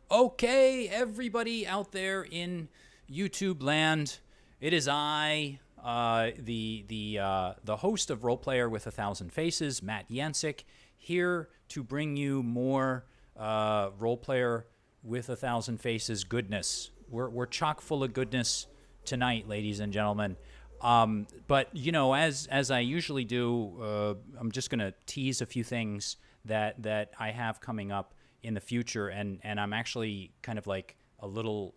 Okay, everybody out there in YouTube land, it is I, the host of Roleplayer with 1,000 Faces, Matt Yancik, here to bring you more Roleplayer with 1,000 Faces goodness. We're chock full of goodness tonight, ladies and gentlemen. But you know, as I usually do, I'm just gonna tease a few things that I have coming up in the future, and I'm actually kind of like a little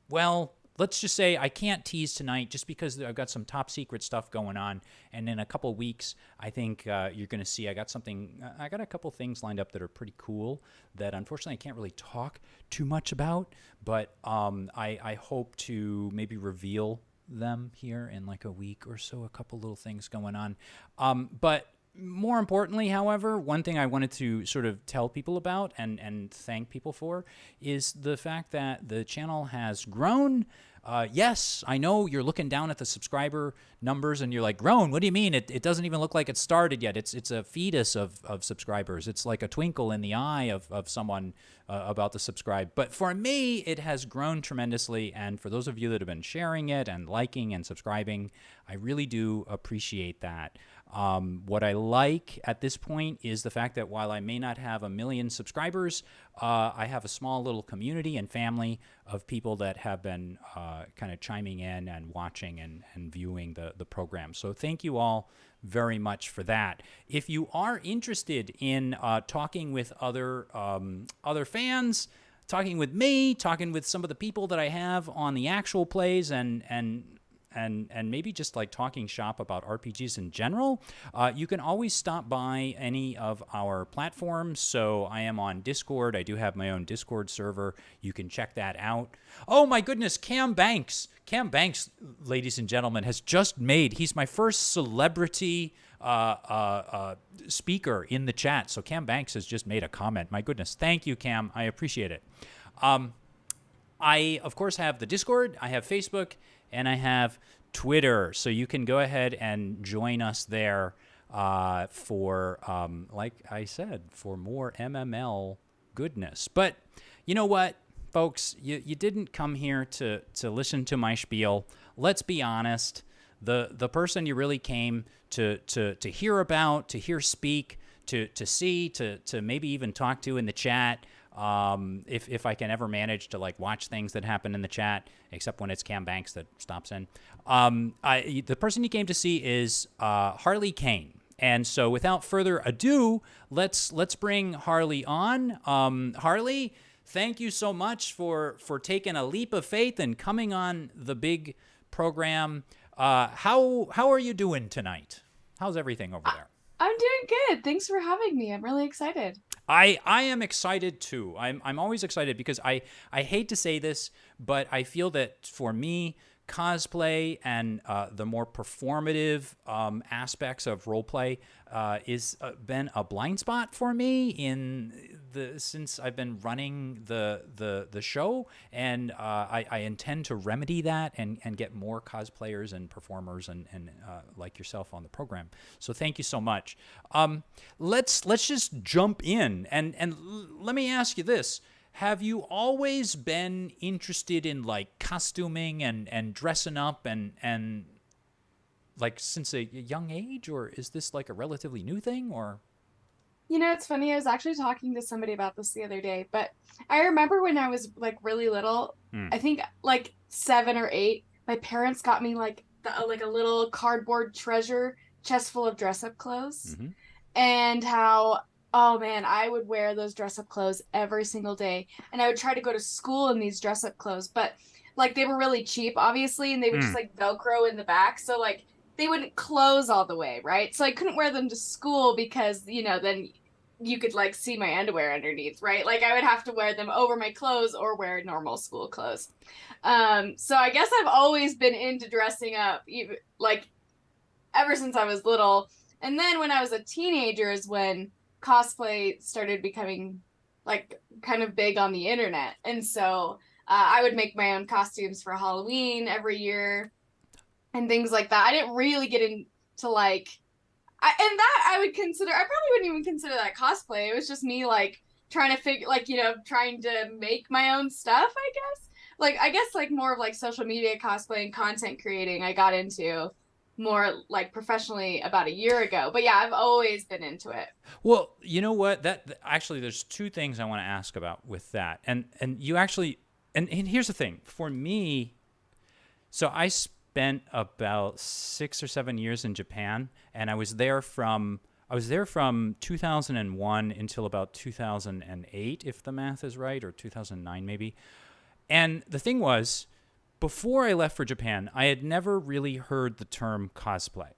well, let's just say I can't tease tonight just because I've got some top secret stuff going on, and in a couple weeks I think you're going to see I got a couple things lined up that are pretty cool that unfortunately I can't really talk too much about, but I hope to maybe reveal them here in like a week or so, a couple little things going on, but more importantly, however, one thing I wanted to sort of tell people about and thank people for is the fact that the channel has grown. Yes, I know you're looking down at the subscriber numbers and you're like, grown? What do you mean? It doesn't even look like it started yet. It's a fetus of subscribers. It's like a twinkle in the eye of someone about to subscribe. But for me, it has grown tremendously. And for those of you that have been sharing it and liking and subscribing, I really do appreciate that. What I like at this point is the fact that while I may not have 1 million subscribers, I have a small little community and family of people that have been kind of chiming in and watching and viewing the program. So thank you all very much for that. If you are interested in talking with other fans, talking with me, talking with some of the people that I have on the actual plays, and maybe just like talking shop about RPGs in general, you can always stop by any of our platforms. So I am on Discord. I do have my own Discord server. You can check that out. Oh my goodness, Cam Banks, ladies and gentlemen, has just he's my first celebrity speaker in the chat. So Cam Banks has just made a comment. My goodness, thank you, Cam. I appreciate it. I, of course, have the Discord. I have Facebook. And I have Twitter, so you can go ahead and join us there for, like I said, for more MML goodness. But you know what, folks? You didn't come here to listen to my spiel. Let's be honest. The person you really came to hear about, to hear speak, to see, to maybe even talk to in the chat. If I can ever manage to like watch things that happen in the chat, except when it's Cam Banks that stops in. The person you came to see is Harli Kane. And so without further ado, let's bring Harli on. Harli, thank you so much for taking a leap of faith and coming on the big program. How are you doing tonight? How's everything over there? I'm doing good. Thanks for having me. I'm really excited. I am excited too. I'm always excited because I hate to say this, but I feel that for me, cosplay and the more performative aspects of roleplay is been a blind spot for me since I've been running the show, and I intend to remedy that and get more cosplayers and performers and like yourself on the program. So thank you so much. Let's just jump in and let me ask you this. Have you always been interested in like costuming and dressing up and like since a young age, or is this like a relatively new thing? Or You know, it's funny. I was actually talking to somebody about this the other day, but I remember when I was like really little, I think like 7 or 8, my parents got me like like a little cardboard treasure chest full of dress up clothes. Mm-hmm. And how, oh man, I would wear those dress up clothes every single day. And I would try to go to school in these dress up clothes, but like they were really cheap, obviously, and they would just like Velcro in the back. So like they wouldn't close all the way, right? So I couldn't wear them to school because, you know, then you could like see my underwear underneath, right? Like I would have to wear them over my clothes or wear normal school clothes. So I guess I've always been into dressing up, even like ever since I was little. And then when I was a teenager is when cosplay started becoming like kind of big on the internet. And so I would make my own costumes for Halloween every year and things like that. I didn't really get into like, I would consider, I probably wouldn't even consider that cosplay. It was just me like trying to figure, like, trying to make my own stuff, I guess. Like, I guess, like, more of, like, social media cosplay and content creating I got into more, like, professionally about a year ago. But yeah, I've always been into it. Well, you know what? Actually, there's two things I want to ask about with that. And you actually, and here's the thing. For me, so I spent about 6 or 7 years in Japan, and I was there from 2001 until about 2008, if the math is right, or 2009 maybe. And the thing was, before I left for Japan, I had never really heard the term cosplay,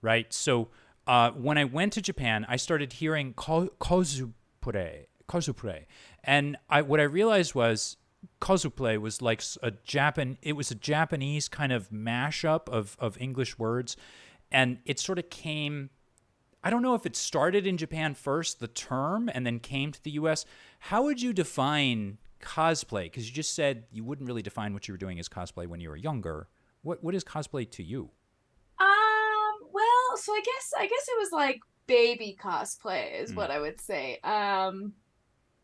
right? So when I went to Japan, I started hearing cosplay, and what I realized was cosplay was like it was a Japanese kind of mashup of English words, and it sort of came. I don't know if it started in Japan first, the term, and then came to the U.S. How would you define cosplay? Because you just said you wouldn't really define what you were doing as cosplay when you were younger. What is cosplay to you? Well, so I guess it was like baby cosplay is what I would say. Or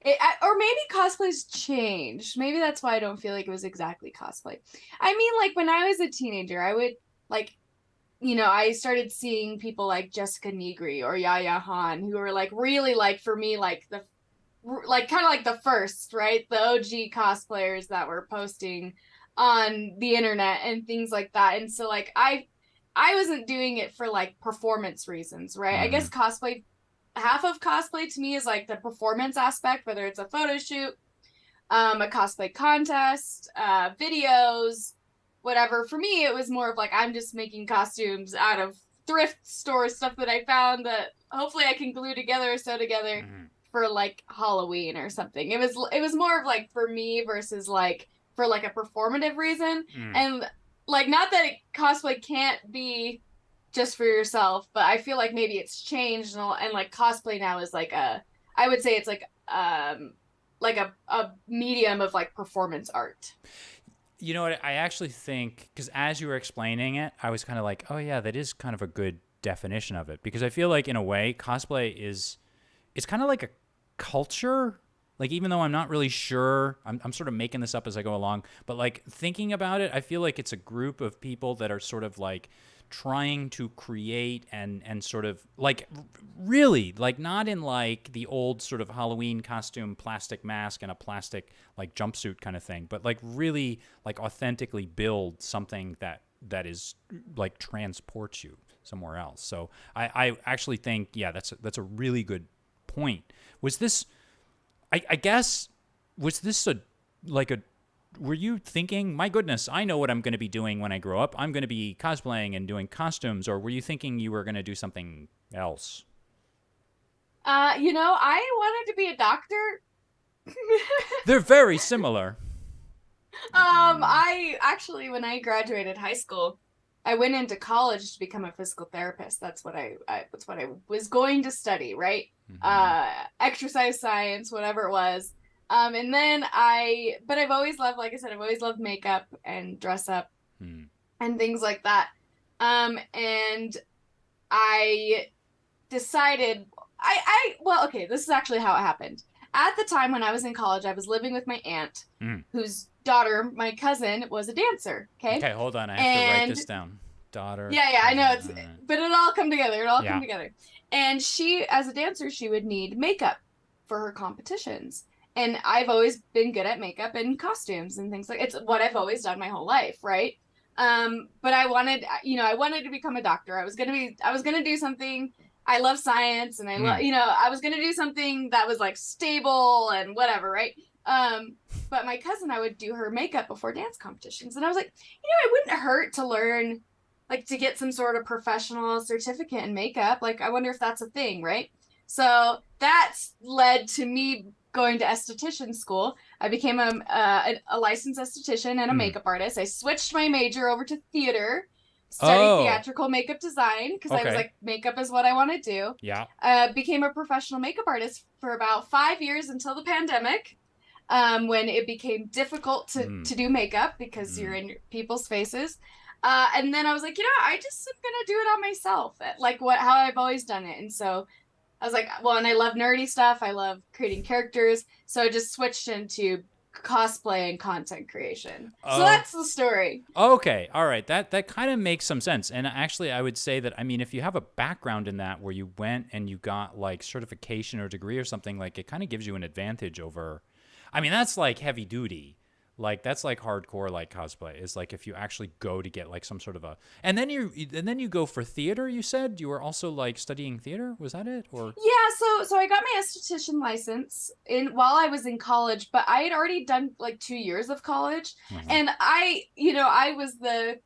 maybe cosplay's changed. Maybe that's why I don't feel like it was exactly cosplay. I mean, like when I was a teenager, I would like, I started seeing people like Jessica Nigri or Yaya Han, who were like really like, for me, like kind of like the first, right? The OG cosplayers that were posting on the internet and things like that. And so like I wasn't doing it for like performance reasons, right? I guess cosplay, half of cosplay to me is like the performance aspect, whether it's a photo shoot, a cosplay contest, videos, whatever. For me, it was more of like, I'm just making costumes out of thrift store stuff that I found that hopefully I can glue together or sew together for like Halloween or something. It was more of like for me versus like for like a performative reason. And like, not that cosplay can't be just for yourself, but I feel like maybe it's changed and like cosplay now is like I would say it's like a medium of like performance art. You know what? I actually think, because as you were explaining it, I was kind of like, oh yeah, that is kind of a good definition of it. Because I feel like in a way, cosplay it's kind of like a culture. Like, even though I'm not really sure, I'm sort of making this up as I go along, but like thinking about it, I feel like it's a group of people that are sort of like trying to create and sort of like really like not in like the old sort of Halloween costume, plastic mask and a plastic like jumpsuit kind of thing, but like really like authentically build something that is like transports you somewhere else. So I actually think, yeah, that's a really good point. Was this, I guess, was this were you thinking, my goodness, I know what I'm going to be doing when I grow up. I'm going to be cosplaying and doing costumes. Or were you thinking you were going to do something else? I wanted to be a doctor. They're very similar. I actually, when I graduated high school, I went into college to become a physical therapist. That's what I was going to study, right? Exercise science, whatever it was. And then but I've always loved, like I said, I've always loved makeup and dress up and things like that. And I decided, well, okay, this is actually how it happened. At the time when I was in college, I was living with my aunt, whose daughter, my cousin, was a dancer. Okay, hold on. I have to write this down. Daughter. Yeah, I know. But it'll all come together. Come together. And she, as a dancer, she would need makeup for her competitions. And I've always been good at makeup and costumes and things it's what I've always done my whole life, right? But I wanted to become a doctor. I was gonna do something. I love science, and I was gonna do something that was like stable and whatever, right? But my cousin, I would do her makeup before dance competitions, and I was like, it wouldn't hurt to learn, like, to get some sort of professional certificate in makeup. Like, I wonder if that's a thing, right? So that's led to me going to esthetician school. I became a licensed esthetician and a makeup artist. I switched my major over to theater, studied theatrical makeup design, because I was like, makeup is what I want to do. Yeah. Became a professional makeup artist for about 5 years until the pandemic, when it became difficult to do makeup because you're in people's faces. And then I was like, I just am going to do it on myself, like how I've always done it. And so I was like, well, and I love nerdy stuff. I love creating characters. So I just switched into cosplay and content creation. So that's the story. Okay. All right. That kind of makes some sense. And actually, I would say that, I mean, if you have a background in that where you went and you got like certification or degree or something, like it kind of gives you an advantage over, I mean, that's like heavy duty. Like that's like hardcore like cosplay is like if you actually go to get like some sort of a and then you go for theater. You said you were also like studying theater. Was that it? Or so I got my esthetician license in while I was in college, but I had already done like 2 years of college, and I was the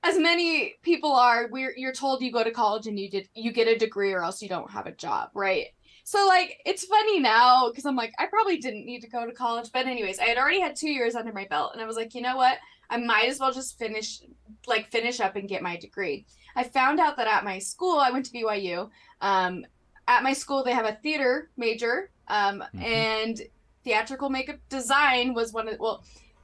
as many people are. You're told you go to college and you get a degree or else you don't have a job, right? So, like, it's funny now because I'm like, I probably didn't need to go to college. But anyways, I had already had 2 years under my belt. And I was like, you know what? I might as well just finish up and get my degree. I found out that at my school, I went to BYU. At my school, they have a theater major. And theatrical makeup design was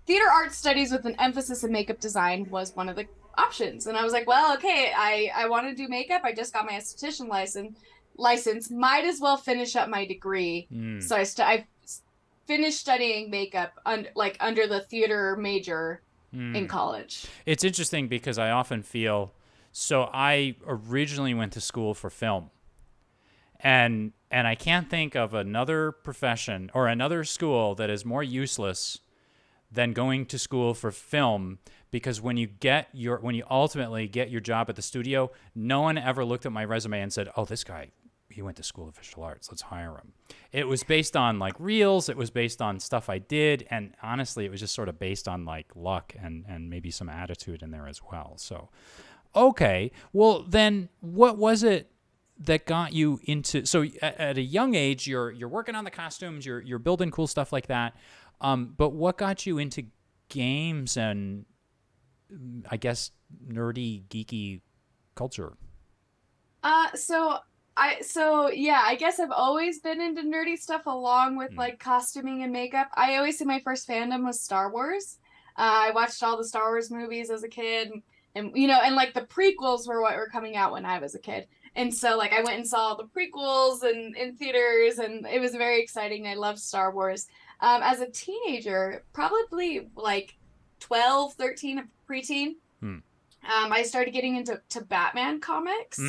theater arts studies with an emphasis in makeup design was one of the options. And I was like, well, okay, I want to do makeup. I just got my esthetician license, might as well finish up my degree. So I finished studying makeup under the theater major in college. It's interesting because I often feel, so I originally went to school for film, and I can't think of another profession or another school that is more useless than going to school for film, because when you ultimately get your job at the studio, no one ever looked at my resume and said, oh, this guy, he went to school of visual arts, let's hire him. It was based on like reels, it was based on stuff I did, and honestly, it was just sort of based on like luck and maybe some attitude in there as well. So, okay, well then what was it that got you into, so at a young age, you're working on the costumes, you're building cool stuff like that, but what got you into games and I guess nerdy, geeky culture? I guess I've always been into nerdy stuff along with like costuming and makeup. I always say my first fandom was Star Wars. I watched all the Star Wars movies as a kid, and and like the prequels were what were coming out when I was a kid. And so like I went and saw the prequels and in theaters, and it was very exciting. I loved Star Wars. As a teenager, probably like 12, 13, a preteen, I started getting into Batman comics.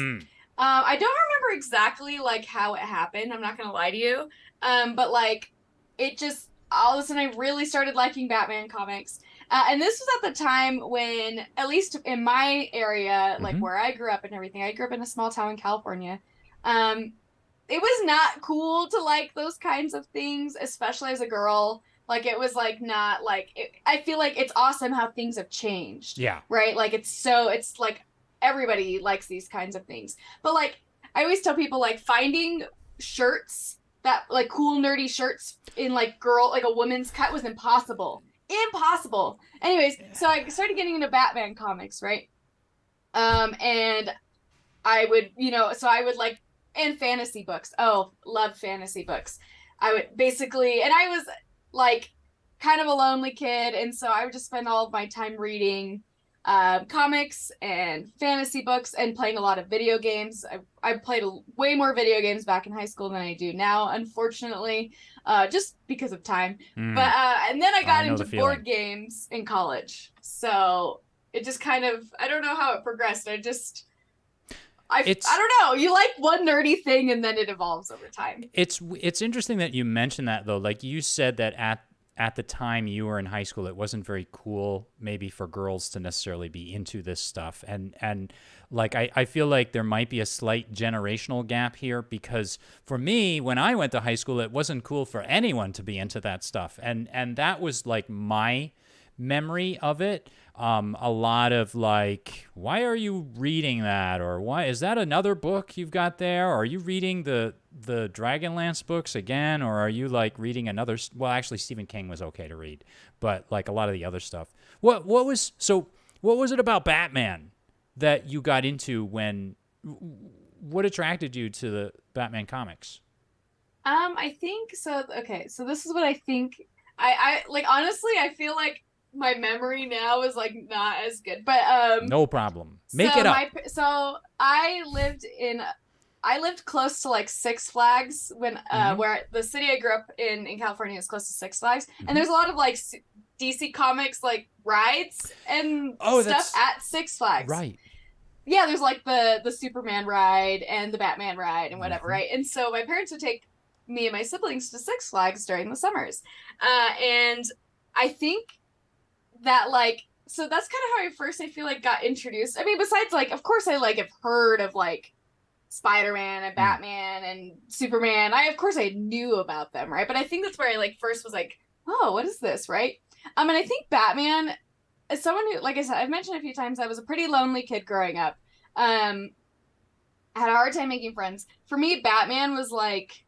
I don't remember exactly like how it happened. I'm not gonna lie to you. But like it just all of a sudden I really started liking Batman comics. And this was at the time when, at least in my area, like where I grew up and everything, I grew up in a small town in California. It was not cool to like those kinds of things, especially as a girl. Like it was like not like I feel like it's awesome how things have changed. Yeah. Right. Like it's like everybody likes these kinds of things. But like I always tell people, like finding shirts that like cool nerdy shirts in like a woman's cut was impossible. Anyways, so I started getting into Batman comics, right? And I would, like, and fantasy books. Oh, love fantasy books. I would basically, and I was like kind of a lonely kid, and so I would just spend all of my time reading comics and fantasy books and playing a lot of video games. I played way more video games back in high school than I do now, unfortunately, just because of time. But and then I got into board games in college. So it just kind of, I don't know how it progressed. I don't know. You like one nerdy thing and then it evolves over time. It's interesting that you mentioned that though. Like you said that at the time you were in high school, it wasn't very cool maybe for girls to necessarily be into this stuff. And like, I feel like there might be a slight generational gap here, because for me, when I went to high school, it wasn't cool for anyone to be into that stuff. And that was like my memory of it. A lot of like, why are you reading that? Or why is that another book you've got there? Or are you reading the Dragonlance books again? Or are you like reading another? Well, actually Stephen King was okay to read, but like a lot of the other stuff. What was it about Batman that you got into what attracted you to the Batman comics? I think so. Okay. So this is what I think. I like, honestly, I feel like my memory now is like not as good, but no problem. Make it up. So I lived in I lived close to like Six Flags when where the city I grew up in California is close to Six Flags, and there's a lot of like DC Comics like rides and stuff at Six Flags. Right. Yeah, there's like the Superman ride and the Batman ride and whatever, right? And so my parents would take me and my siblings to Six Flags during the summers. And I think that like, so that's kind of how I feel like got introduced. I mean, besides like, of course I like have heard of like Spider-Man and Batman and Superman. Of course I knew about them, right? But I think that's where I like first was like, oh, what is this, right? And I think Batman, as someone who, like I said, I've mentioned a few times, I was a pretty lonely kid growing up. I had a hard time making friends. For me, Batman was like,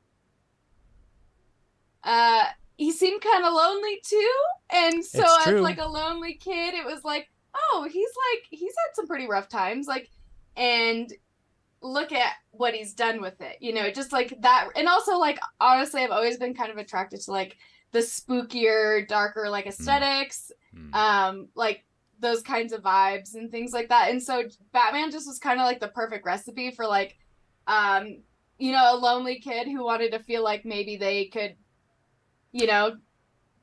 he seemed kind of lonely too. And so as like a lonely kid, it was like, oh, he's had some pretty rough times. Like, and look at what he's done with it, you know, just like that. And also like, honestly, I've always been kind of attracted to like the spookier, darker, like aesthetics, like those kinds of vibes and things like that. And so Batman just was kind of like the perfect recipe for like, you know, a lonely kid who wanted to feel like maybe they could, you know,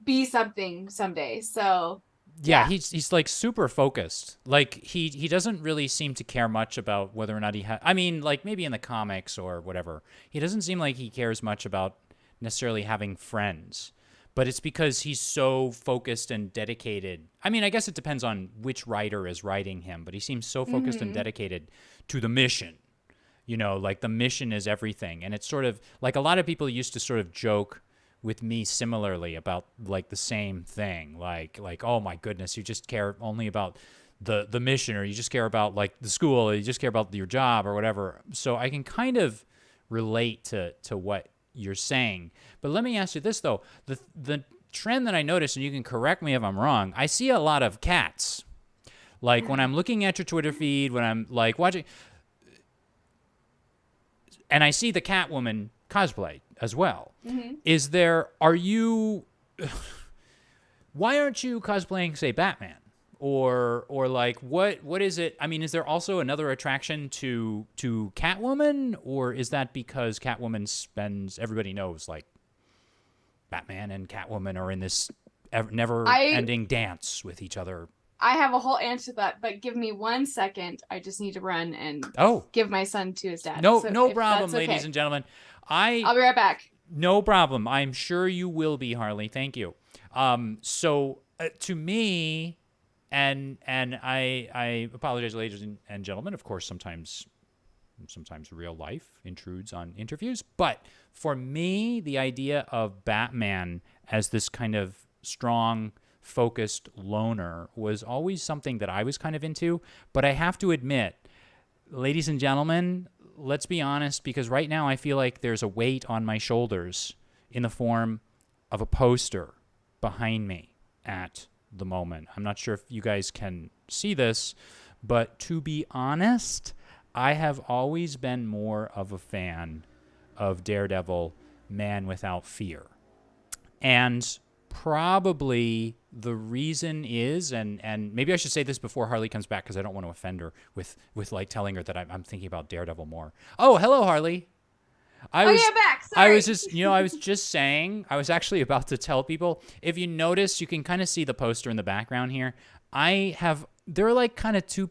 be something someday. So yeah, he's like super focused. Like he doesn't really seem to care much about whether or not he I mean, like maybe in the comics or whatever, he doesn't seem like he cares much about necessarily having friends. But it's because he's so focused and dedicated. I mean, I guess it depends on which writer is writing him, but he seems so focused and dedicated to the mission. You know, like the mission is everything. And it's sort of like a lot of people used to sort of joke with me similarly about like the same thing. Like, oh my goodness, you just care only about the mission, or you just care about like the school, or you just care about your job or whatever. So I can kind of relate to what you're saying. But let me ask you this though. The trend that I noticed, and you can correct me if I'm wrong, I see a lot of cats. Like when I'm looking at your Twitter feed, when I'm like watching, and I see the Catwoman cosplay as well. Why aren't you cosplaying, say, Batman? Or like what is it? I mean, is there also another attraction to Catwoman, or is that because Catwoman spends, everybody knows like Batman and Catwoman are in this never-ending dance with each other? I have a whole answer to that, but give me 1 second. I just need to run and give my son to his dad. No problem, ladies and gentlemen. I'll be right back. No problem. I'm sure you will be, Harli. Thank you. So to me. And I apologize, ladies and gentlemen. Of course, sometimes real life intrudes on interviews. But for me, the idea of Batman as this kind of strong, focused loner was always something that I was kind of into. But I have to admit, ladies and gentlemen, let's be honest, because right now I feel like there's a weight on my shoulders in the form of a poster behind me at the moment. I'm not sure if you guys can see this, but to be honest, I have always been more of a fan of Daredevil, Man Without Fear. And probably the reason is, and maybe I should say this before Harli comes back because I don't want to offend her with like telling her that I'm thinking about Daredevil more. Oh, hello, Harli. I'm back. Sorry. I was just saying, I was actually about to tell people, if you notice, you can kind of see the poster in the background here. There are like kind of two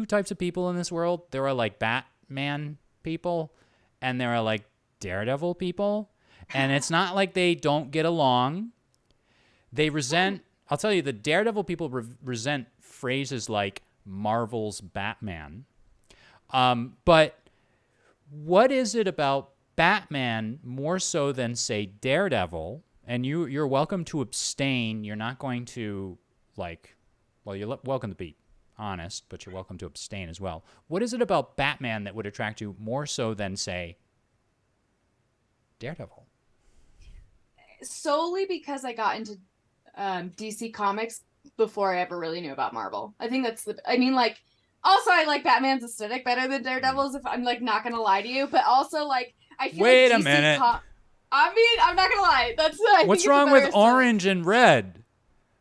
types of people in this world. There are like Batman people, and there are like Daredevil people. And it's not like they don't get along. They resent, I'll tell you, the Daredevil people resent phrases like Marvel's Batman. But what is it about Batman more so than, say, Daredevil? And you're welcome to abstain. You're not going to, you're welcome to be honest, but you're welcome to abstain as well. What is it about Batman that would attract you more so than, say, Daredevil? Solely because I got into DC Comics before I ever really knew about Marvel. I think also, I like Batman's aesthetic better than Daredevil's, if I'm, not gonna lie to you. But also, I feel Wait like a minute. I'm not gonna lie. What's wrong with orange and red?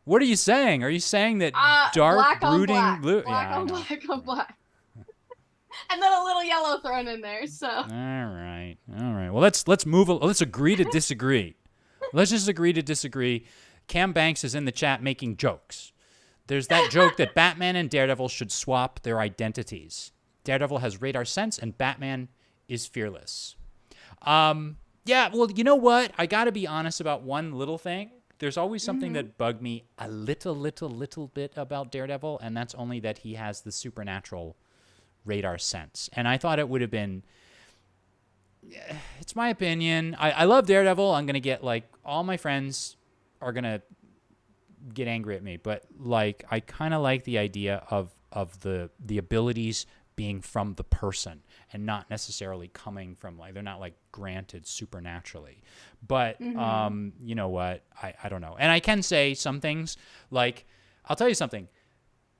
What are you saying? Are you saying that dark, black brooding on black. blue? Black on black on black. And then a little yellow thrown in there. So. All right. Well, let's move. Let's agree to disagree. Let's just agree to disagree. Cam Banks is in the chat making jokes. There's that joke that Batman and Daredevil should swap their identities. Daredevil has radar sense and Batman is fearless. Yeah, well, you know what? I got to be honest about one little thing. There's always something that bugged me a little bit about Daredevil, and that's only that he has the supernatural radar sense. And I thought it would have been, it's my opinion. I love Daredevil. I'm going to get, like, all my friends are going to get angry at me, but, like, I kind of like the idea of the abilities being from the person and not necessarily coming from, like, they're not, like, granted supernaturally. But you know what? I don't know. And I can say some things, like, I'll tell you something.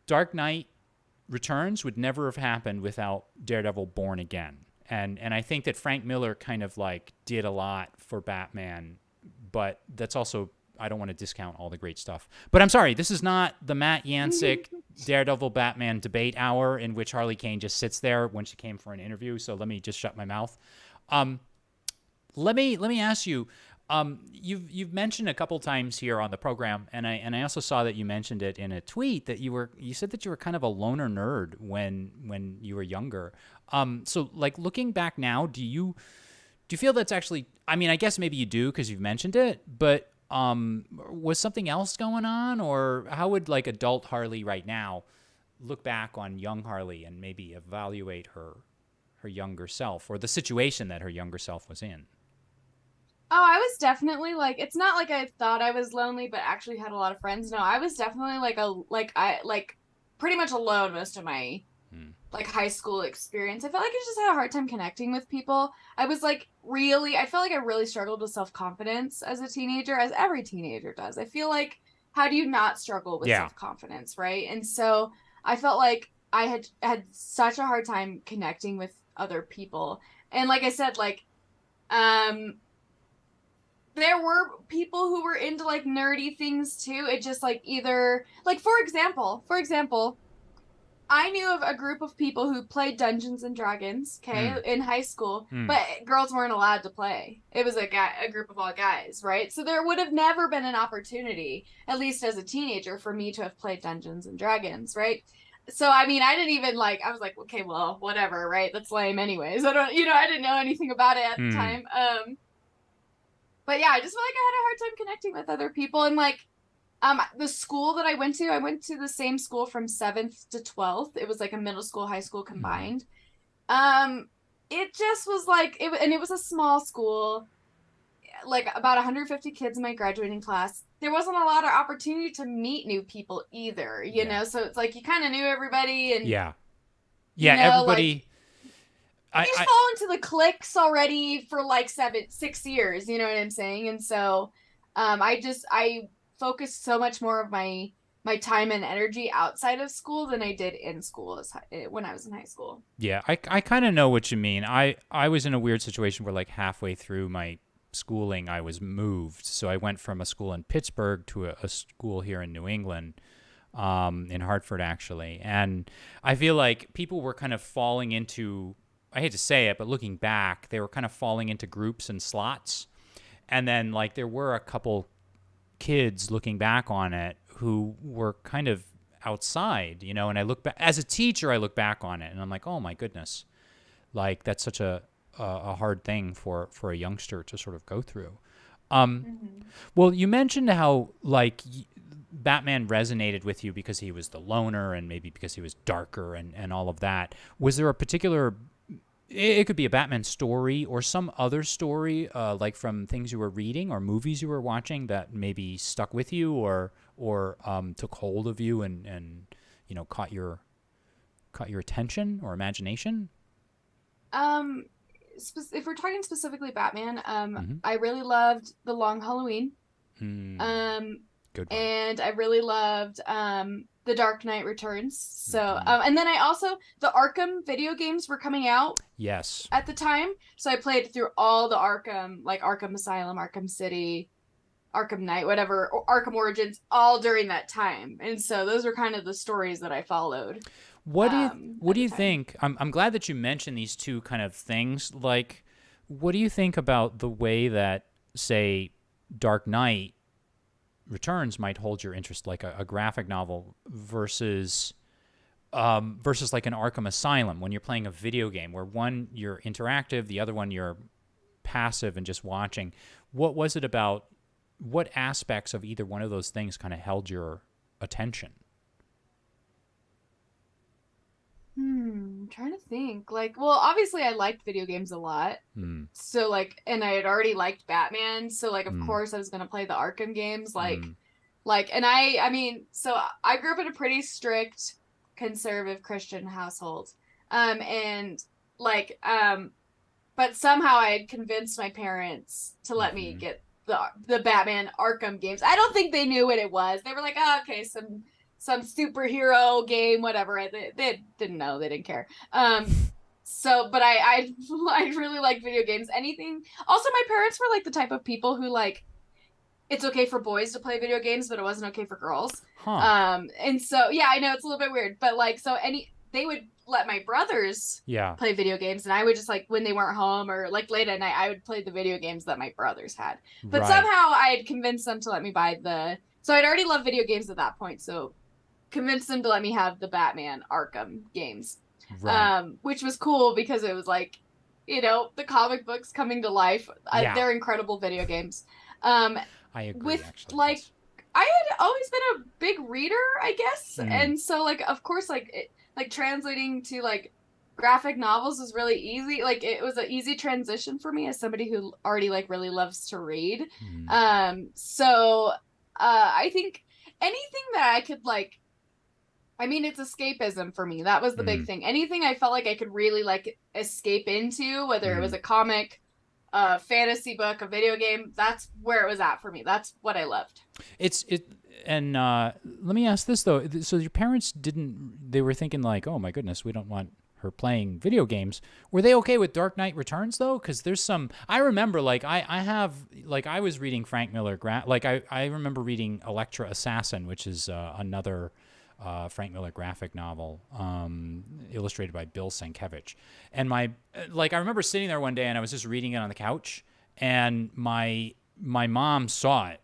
Dark Knight Returns would never have happened without Daredevil Born Again. And I think that Frank Miller kind of, like, did a lot for Batman, but that's also, I don't want to discount all the great stuff. But I'm sorry, this is not the Matt Yancik Daredevil Batman debate hour in which Harli Kane just sits there when she came for an interview. So let me just shut my mouth. Let me ask you. You've mentioned a couple times here on the program, and I also saw that you mentioned it in a tweet that you said that you were kind of a loner nerd when you were younger. So, like, looking back now, do you feel that's actually? I mean, I guess maybe you do because you've mentioned it, but was something else going on, or how would, like, adult Harli right now look back on young Harli and maybe evaluate her younger self or the situation that her younger self was in? Oh, I was definitely, like, it's not like I thought I was lonely, but actually had a lot of friends. No, I was definitely pretty much alone most of my like high school experience. I felt like I just had a hard time connecting with people. I was like I felt like I really struggled with self-confidence as a teenager, as every teenager does. I feel like, how do you not struggle with self-confidence, right? And so I felt like I had such a hard time connecting with other people. And like I said, like, there were people who were into, like, nerdy things too. It just, like, either, like, for example, I knew of a group of people who played Dungeons and Dragons, in high school, but girls weren't allowed to play. It was a group of all guys, right? So there would have never been an opportunity, at least as a teenager, for me to have played Dungeons and Dragons, right? So, I mean, I didn't even, like, I was like, okay, well, whatever, right? That's lame anyways. I didn't know anything about it at the time. But yeah, I just felt like I had a hard time connecting with other people. And, like, the school that I went to the same school from 7th to 12th. It was like a middle school, high school combined. It just was like, it was a small school, like about 150 kids in my graduating class. There wasn't a lot of opportunity to meet new people either, you know? So it's like, you kind of knew everybody, and everybody. Like, you just fall into the cliques already for like 6 years, you know what I'm saying? And so, I focused so much more of my time and energy outside of school than I did in school when I was in high school. Yeah, I kind of know what you mean. I was in a weird situation where, like, halfway through my schooling, I was moved. So I went from a school in Pittsburgh to a school here in New England, in Hartford, actually. And I feel like people were kind of falling into, I hate to say it, but looking back, they were kind of falling into groups and slots. And then, like, there were a couple kids looking back on it who were kind of outside, you know, and I look back as a teacher, I look back on it and I'm like, oh my goodness, like, that's such a hard thing for a youngster to sort of go through. Well, you mentioned how, like, Batman resonated with you because he was the loner and maybe because he was darker and all of that. Was there a particular, it could be a Batman story or some other story, like from things you were reading or movies you were watching that maybe stuck with you or took hold of you and you know, caught your attention or imagination? If we're talking specifically Batman, I really loved The Long Halloween. Good one. And I really loved The Dark Knight Returns. So, and then I also, the Arkham video games were coming out. Yes. At the time. So I played through all the Arkham, like Arkham Asylum, Arkham City, Arkham Knight, whatever, or Arkham Origins, all during that time. And so those were kind of the stories that I followed. What do you at the time. think? I'm glad that you mentioned these two kind of things. Like, what do you think about the way that, say, Dark Knight Returns might hold your interest, like a graphic novel, versus like an Arkham Asylum, when you're playing a video game, where one you're interactive, the other one you're passive and just watching. What was it about? What aspects of either one of those things kind of held your attention? I'm trying to think. Like, well, obviously I liked video games a lot. So like, and I had already liked Batman. So like, of course I was going to play the Arkham games. And I mean, so I grew up in a pretty strict conservative Christian household. But somehow I had convinced my parents to let me get the Batman Arkham games. I don't think they knew what it was. They were like, oh, okay, some superhero game, whatever. They didn't know. They didn't care. But I really like video games. Anything. Also, my parents were like the type of people who like, it's okay for boys to play video games, but it wasn't okay for girls. And so, yeah, I know it's a little bit weird, but like, they would let my brothers play video games, and I would just like, when they weren't home or like late at night, I would play the video games that my brothers had. But somehow I had convinced them to let me buy so I'd already loved video games at that point. So convinced them to let me have the Batman Arkham games, which was cool because it was like, you know, the comic books coming to life. They're incredible video games. I agree. Actually, I had always been a big reader, I guess, and so like, of course, like translating to like graphic novels was really easy. Like, it was an easy transition for me as somebody who already like really loves to read. I think anything that I could like, I mean, it's escapism for me. That was the big thing. Anything I felt like I could really like escape into, whether it was a comic, a fantasy book, a video game, that's where it was at for me. That's what I loved. And let me ask this though. So your parents they were thinking like, oh my goodness, we don't want her playing video games. Were they okay with Dark Knight Returns though? Because there's I remember like I was reading Frank Miller, I remember reading Elektra Assassin, which is another Frank Miller graphic novel, illustrated by Bill Sienkiewicz. And I remember sitting there one day and I was just reading it on the couch, and my mom saw it,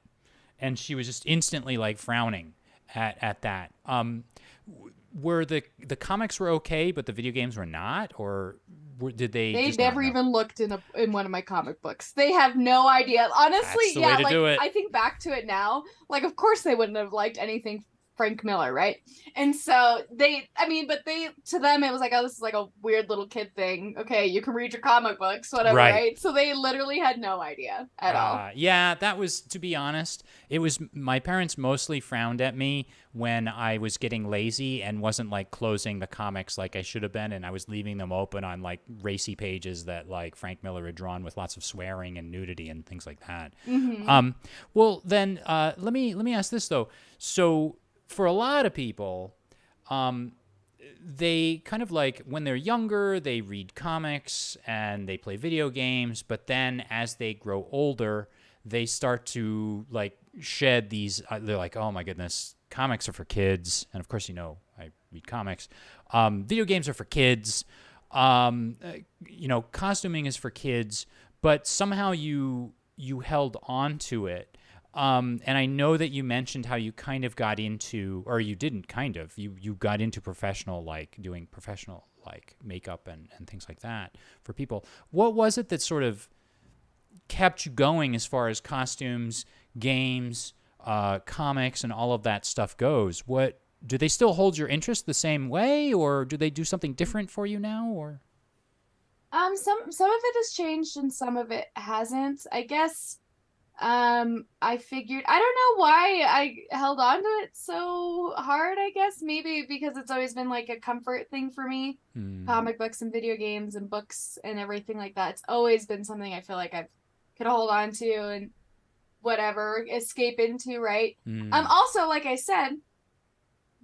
and she was just instantly like frowning at that. Were the comics were okay, but the video games were not, or did they? They never even looked in one of my comic books. They have no idea. Honestly, That's the way to do it. I think back to it now. Like, of course, they wouldn't have liked anything Frank Miller, right? And so to them it was like, oh, this is like a weird little kid thing. Okay, you can read your comic books, whatever, right? So they literally had no idea at all. Yeah, that was, to be honest, it was, my parents mostly frowned at me when I was getting lazy and wasn't like closing the comics like I should have been, and I was leaving them open on like racy pages that like Frank Miller had drawn with lots of swearing and nudity and things like that. Well, then let me ask this though. So for a lot of people, they kind of like, when they're younger, they read comics and they play video games, but then as they grow older, they start to like shed these, they're like, oh my goodness, comics are for kids. And of course, you know, I read comics. Video games are for kids. Costuming is for kids, but somehow you held on to it. And I know that you mentioned how you kind of got into, or you didn't kind of, you got into professional, like doing professional like makeup and things like that for people. What was it that sort of kept you going as far as costumes, games, comics, and all of that stuff goes? Do they still hold your interest the same way, or do they do something different for you now, or? Some of it has changed and some of it hasn't, I guess. I figured, I don't know why I held on to it so hard, I guess. Maybe because it's always been like a comfort thing for me. Comic books and video games and books and everything like that. It's always been something I feel like I could hold on to and whatever, escape into, right? Also, like I said,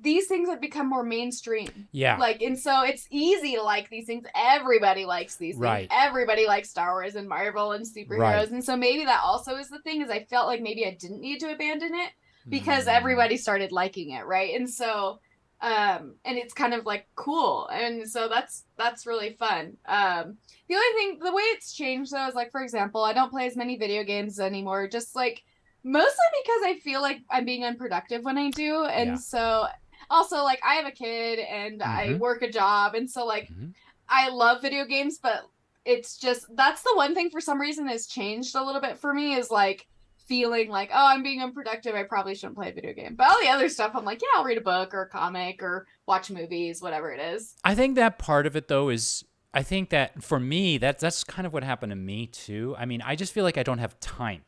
these things have become more mainstream. Yeah. Like, and so it's easy to like these things. Everybody likes these things. Everybody likes Star Wars and Marvel and superheroes. Right. And so maybe that also is the thing, is I felt like maybe I didn't need to abandon it because everybody started liking it, right? And so And it's kind of like cool, and so that's really fun. The only thing, the way it's changed though is like, for example, I don't play as many video games anymore, just like mostly because I feel like I'm being unproductive when I do. Yeah. And so also like I have a kid and I Mm-hmm. work a job, and so like Mm-hmm. I love video games, but it's just, that's the one thing for some reason has changed a little bit for me, is like feeling like, oh, I'm being unproductive, I probably shouldn't play a video game. But all the other stuff, I'm like, yeah, I'll read a book or a comic or watch movies, whatever it is. I think that part of it though is, I think that for me, that's kind of what happened to me too. I mean, I just feel like I don't have time.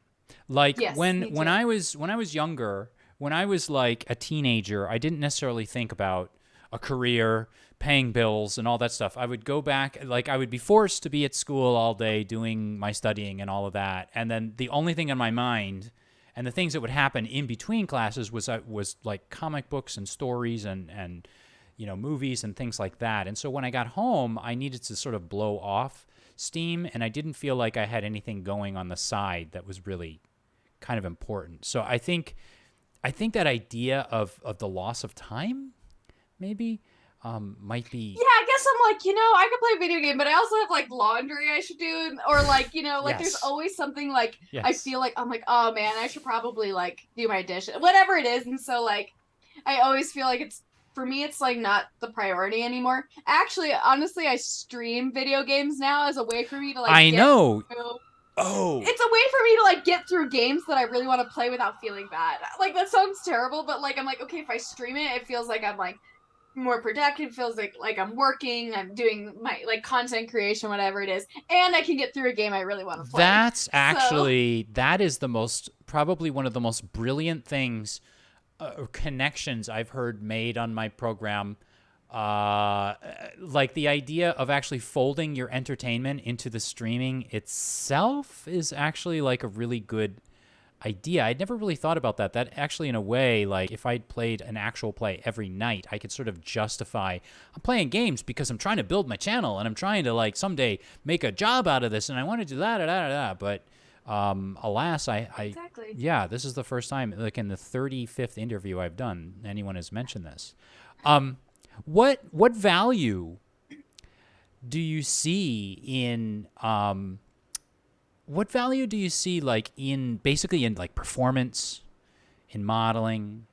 Like Yes, me when too. I was younger, when I was like a teenager, I didn't necessarily think about a career, paying bills, and all that stuff. I would go back, like I would be forced to be at school all day doing my studying and all of that, and then the only thing on my mind and the things that would happen in between classes was like comic books and stories and movies and things like that. And so when I got home, I needed to sort of blow off steam, and I didn't feel like I had anything going on the side that was really kind of important. So I think that idea of the loss of time maybe might be. Yeah, I guess I'm like, I could play a video game, but I also have like laundry I should do, or like, like there's Yes. always something like I Yes. feel like I'm like, oh man, I should probably like do my dishes, whatever it is. And so like I always feel like it's, for me, it's like not the priority anymore. Actually, honestly, I stream video games now as a way for me to like I get know. through. Oh, It's a way for me to like get through games that I really want to play without feeling bad. Like that sounds terrible, but like I'm like, okay, if I stream it, it feels like I'm like more productive, feels like I'm working, I'm doing my like content creation, whatever it is, and I can get through a game I really want to play. So that is the most, probably one of the most brilliant things, or connections I've heard made on my program. Like the idea of actually folding your entertainment into the streaming itself is actually like a really good idea. I'd never really thought about that. That actually, in a way, like if I'd played an actual play every night, I could sort of justify, I'm playing games because I'm trying to build my channel and I'm trying to like someday make a job out of this, and I want to do that, da, da, da, da. But alas, exactly. yeah, this is the first time, like in the 35th interview I've done, anyone has mentioned this. What value do you see in what value do you see like in basically in like performance, in modeling,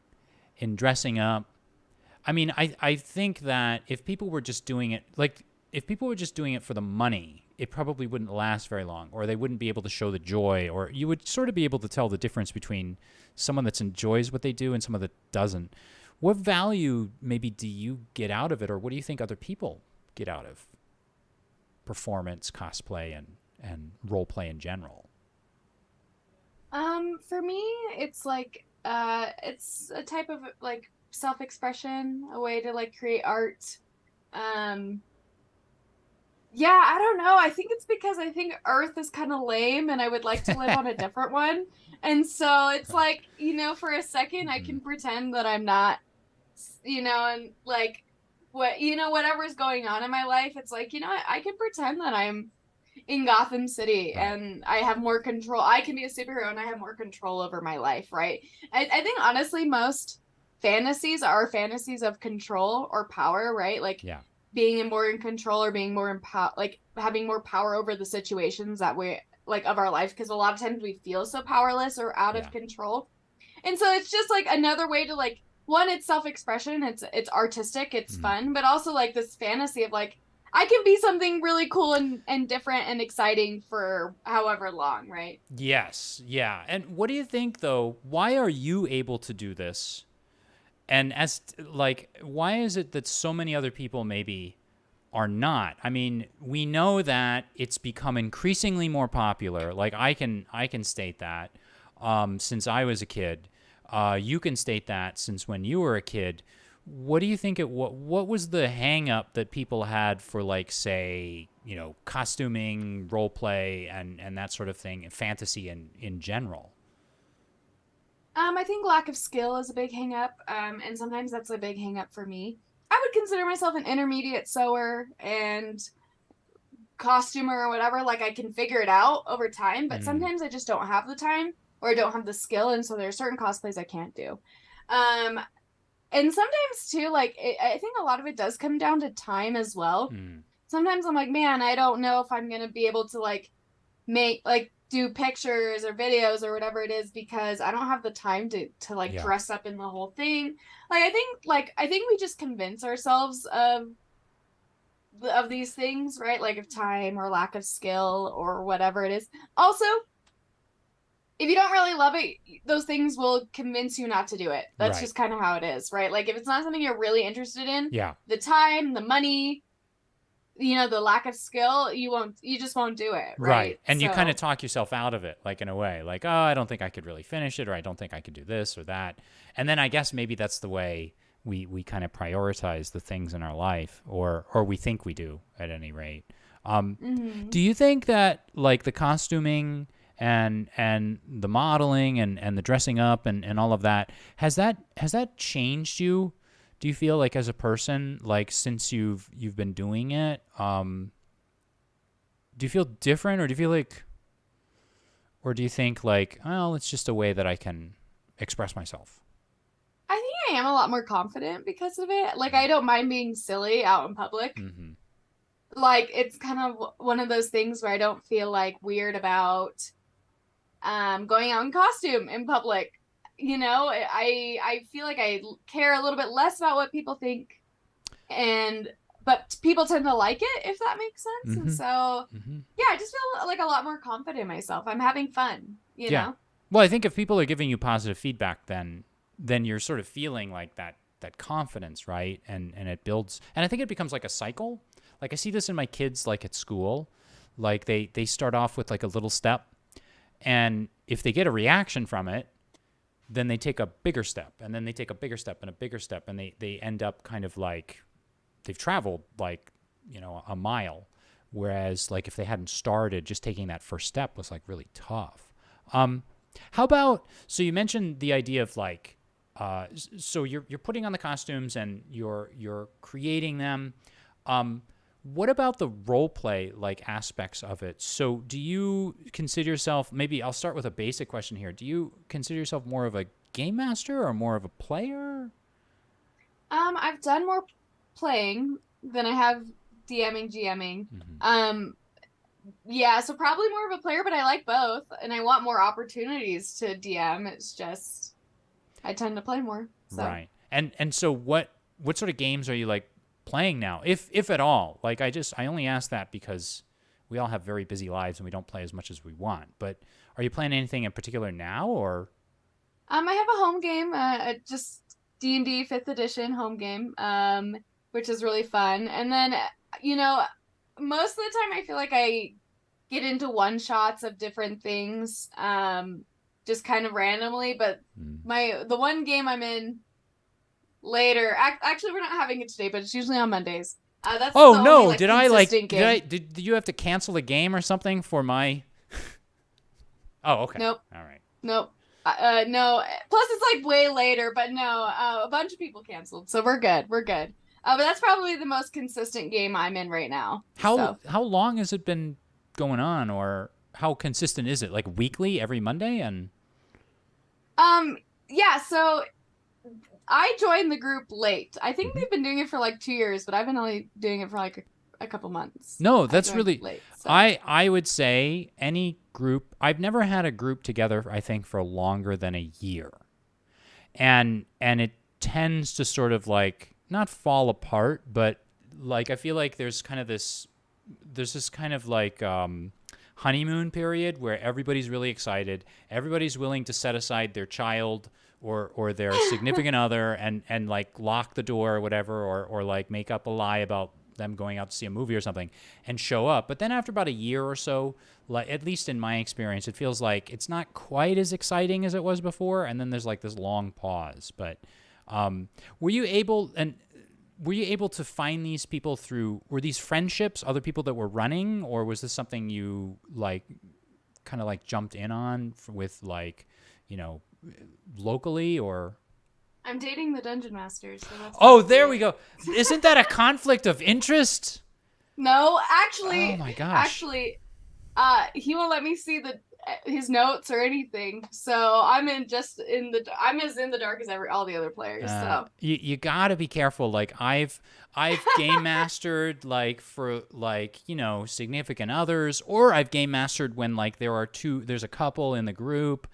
in dressing up? I mean, I think that if people were just doing it, like if people were just doing it for the money, it probably wouldn't last very long, or they wouldn't be able to show the joy, or you would sort of be able to tell the difference between someone that enjoys what they do and someone that doesn't. What value maybe do you get out of it, or what do you think other people get out of performance, cosplay, and role play in general? For me, it's like it's a type of like self-expression, a way to like create art. Um yeah, I don't know. I think it's because I think Earth is kind of lame and I would like to live on a different one. And so it's like, for a second I can pretend that I'm not, and like whatever's going on in my life, it's like, I can pretend that I'm in Gotham City Right. and I have more control. I can be a superhero and I have more control over my life, right? I think honestly, most fantasies are fantasies of control or power, right? Like Yeah. being more in control or being more in power, like having more power over the situations that we like of our life. Because a lot of times we feel so powerless or out Yeah. of control, and so it's just like another way to like, one, it's self-expression, it's artistic, it's fun, but also like this fantasy of like I can be something really cool and different and exciting for however long, right? Yes. Yeah. And what do you think though? Why are you able to do this? And like, why is it that so many other people maybe are not? I mean, we know that it's become increasingly more popular. Like I can state that since I was a kid. You can state that since when you were a kid. What do you think what was the hang up that people had for, like, say, costuming, role play, and that sort of thing, and fantasy in general? I think lack of skill is a big hang up, and sometimes that's a big hang up for me. I would consider myself an intermediate sewer and costumer or whatever. Like I can figure it out over time, but Mm, sometimes I just don't have the time or I don't have the skill, and so there are certain cosplays I can't do. Um, And sometimes too, like I think a lot of it does come down to time as well. Sometimes I'm like, man, I don't know if I'm gonna be able to like make like do pictures or videos or whatever it is, because I don't have the time to like dress up in the whole thing. Like I think we just convince ourselves of these things, right? Like of time or lack of skill or whatever it is. Also, if you don't really love it, those things will convince you not to do it. That's just kind of how it is, right? Like if it's not something you're really interested in, the time, the money, you know, the lack of skill, you just won't do it, right? And you kind of talk yourself out of it, like in a way, like, oh, I don't think I could really finish it, or I don't think I could do this or that. And then I guess maybe that's the way we kind of prioritize the things in our life, or we think we do at any rate. Do you think that like the costuming and the modeling and the dressing up and all of that, has that changed you? Do you feel like as a person, like since you've been doing it, do you feel different, or do you feel like, or do you think like, well, it's just a way that I can express myself? I think I am a lot more confident because of it. Like I don't mind being silly out in public. Like it's kind of one of those things where I don't feel like weird about going out in costume in public. You know, I feel like I care a little bit less about what people think, but people tend to like it, if that makes sense. And so yeah, I just feel like a lot more confident in myself. I'm having fun, you know. Well, I think if people are giving you positive feedback, then you're sort of feeling like that confidence, right? And it builds, and I think it becomes like a cycle. Like I see this in my kids, like at school, like they start off with like a little step, and if they get a reaction from it, then they take a bigger step, and then they take a bigger step and a bigger step, and they end up kind of like they've traveled like, you know, a mile. Whereas like if they hadn't started, just taking that first step was like really tough. How about, so you mentioned the idea of like, so you're putting on the costumes and you're creating them. What about the role play like aspects of it? So do you consider yourself, maybe I'll start with a basic question here. Do you consider yourself more of a game master or more of a player? I've done more playing than I have DMing, GMing. Yeah, so probably more of a player, but I like both, and I want more opportunities to DM. It's just I tend to play more. So. Right. And so what sort of games are you like playing now, if at all? Like I only ask that because we all have very busy lives and we don't play as much as we want. But are you playing anything in particular now, or? I have a home game, just D&D 5th edition home game, which is really fun. And then, you know, most of the time I feel like I get into one shots of different things, just kind of randomly. But the one game I'm in later, actually we're not having it today, but it's usually on Mondays. That's only, did you have to cancel the game or something for my? Oh, okay. Nope. All right. Nope. No. Plus it's like way later, but no. A bunch of people canceled, so we're good. But that's probably the most consistent game I'm in right now. How long has it been going on, or how consistent is it? Like weekly, every Monday, and. Yeah. So I joined the group late. I think they've been doing it for like 2 years, but I've been only doing it for like a couple months. No, that's really late. So. I would say any group. I've never had a group together, I think, for longer than a year, and it tends to sort of like not fall apart, but like I feel like there's this kind of like honeymoon period where everybody's really excited, everybody's willing to set aside their child or their significant other and like lock the door or whatever, or like make up a lie about them going out to see a movie or something and show up. But then after about a year or so, like at least in my experience, it feels like it's not quite as exciting as it was before, and then there's like this long pause. But were you able to find these people through, were these friendships, other people that were running, or was this something you like kind of like jumped in on with like, you know, locally, or? I'm dating the dungeon master. So there we go. Isn't that a conflict of interest? No, actually. Oh my gosh. Actually, he won't let me see his notes or anything. So I'm as in the dark as all the other players. So you got to be careful. Like I've game mastered like for like, you know, significant others, or I've game mastered when like there's a couple in the group,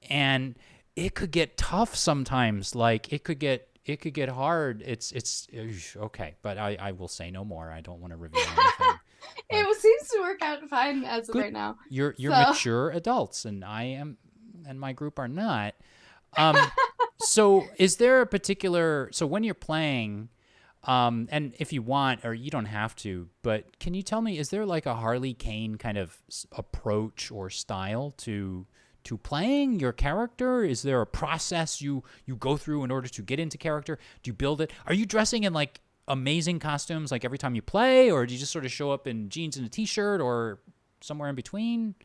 and it could get tough sometimes. Like it could get hard. It's okay, but I will say no more. I don't want to reveal anything. It seems to work out fine as of right now. You're mature adults, and I am, and my group are not. So is there a particular, so when you're playing, and if you want, or you don't have to, but can you tell me, is there like a Harli Kane kind of approach or style to playing your character? Is there a process you go through in order to get into character? Do you build it? Are you dressing in like amazing costumes like every time you play, or do you just sort of show up in jeans and a t-shirt, or somewhere in between?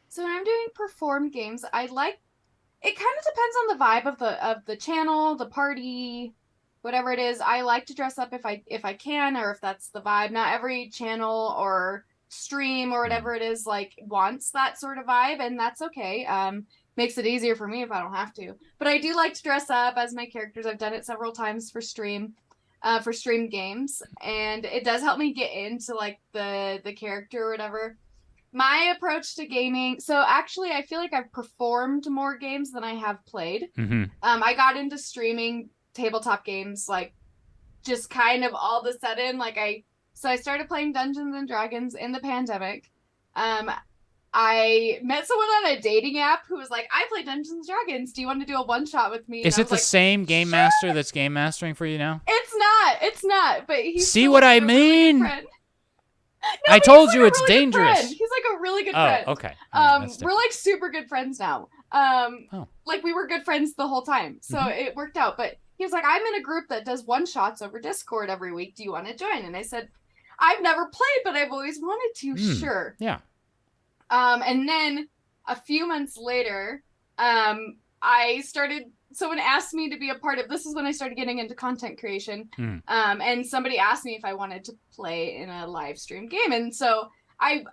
So when I'm doing performed games, it kind of depends on the vibe of the channel, the party, whatever it is. I like to dress up if I can, or if that's the vibe. Not every channel or stream or whatever it is like wants that sort of vibe, and that's okay. Makes it easier for me if I don't have to. But I do like to dress up as my characters. I've done it several times for stream games, and it does help me get into like the character or whatever. My approach to gaming, so actually I feel like I've performed more games than I have played. I got into streaming tabletop games like just kind of all of a sudden. So I started playing Dungeons and Dragons in the pandemic. I met someone on a dating app who was like, I play Dungeons and Dragons. Do you want to do a one shot with me? Is it the same game master that's game mastering for you now? It's not. But he's see what I mean? No, I told you it's dangerous. He's like a really good friend. Oh, okay. We're like super good friends now. Like we were good friends the whole time, so it worked out. But he was like, I'm in a group that does one shots over Discord every week. Do you want to join? And I said, I've never played, but I've always wanted to. Sure. Yeah. And then a few months later, someone asked me to be a part of, this is when I started getting into content creation. And somebody asked me if I wanted to play in a live stream game. And so I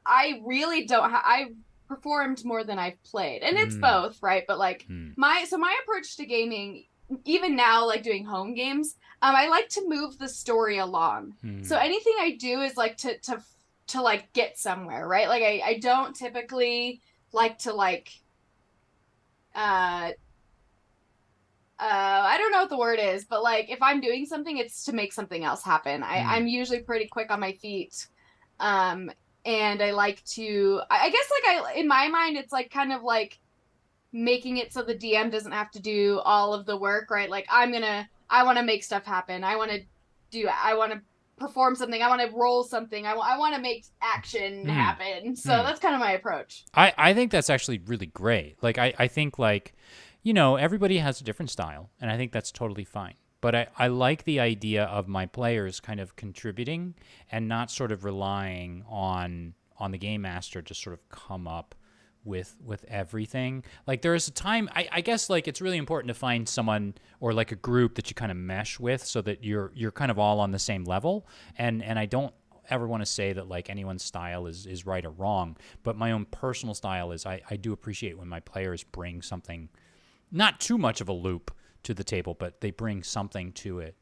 really I've performed more than I've played, and it's both, right? But like my approach to gaming, even now, like doing home games, I like to move the story along. So anything I do is like to like get somewhere, right? Like I don't typically like to like I don't know what the word is, but like if I'm doing something, it's to make something else happen. I'm usually pretty quick on my feet. And I like to, I guess like in my mind, it's like kind of like making it so the DM doesn't have to do all of the work, right? Like I want to make stuff happen. I want to perform something. I want to roll something. I want to make action happen. So that's kind of my approach. I think that's actually really great. Like I think like, you know, everybody has a different style, and I think that's totally fine. But I like the idea of my players kind of contributing and not sort of relying on the game master to sort of come up with everything. Like there is a time, I guess like it's really important to find someone or like a group that you kind of mesh with so that you're kind of all on the same level. And I don't ever want to say that like anyone's style is right or wrong, but my own personal style is I do appreciate when my players bring something, not too much of a loop to the table, but they bring something to it.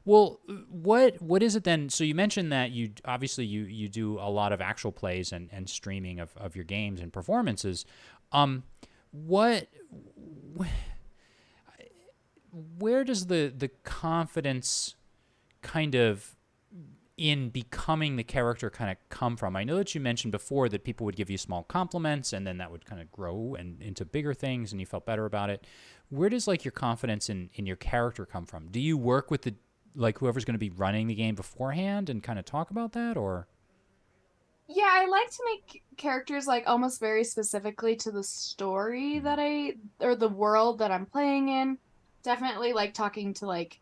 Well, what is it then? So you mentioned that you obviously you do a lot of actual plays and streaming of your games and performances. Where does the confidence kind of in becoming the character kind of come from? I know that you mentioned before that people would give you small compliments and then that would kind of grow and into bigger things and you felt better about it. Where does like your confidence in your character come from? Do you work with the like whoever's going to be running the game beforehand and kind of talk about that, or? Yeah, I like to make characters like almost very specifically to the story that or the world that I'm playing in. Definitely like talking to like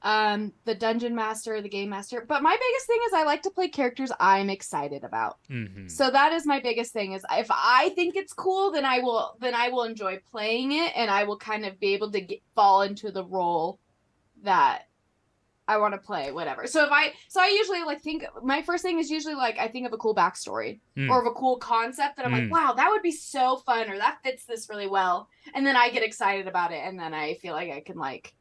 the dungeon master, the game master. But my biggest thing is I like to play characters I'm excited about. So that is my biggest thing, is if I think it's cool, then I will enjoy playing it, and I will kind of be able to fall into the role that I want to play whatever. So I usually like think my first thing is usually like I think of a cool backstory or of a cool concept that I'm like, wow, that would be so fun, or that fits this really well. And then I get excited about it, and then I feel like I can like,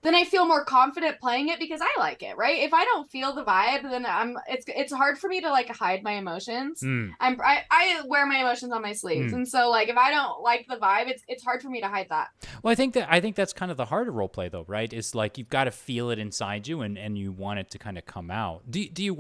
then I feel more confident playing it because I like it, right? If I don't feel the vibe, then it's hard for me to like hide my emotions. I wear my emotions on my sleeves, and so like if I don't like the vibe, it's hard for me to hide that. Well, I think that's kind of the heart of roleplay, though, right? Is like you've got to feel it inside you, and you want it to kind of come out. Do you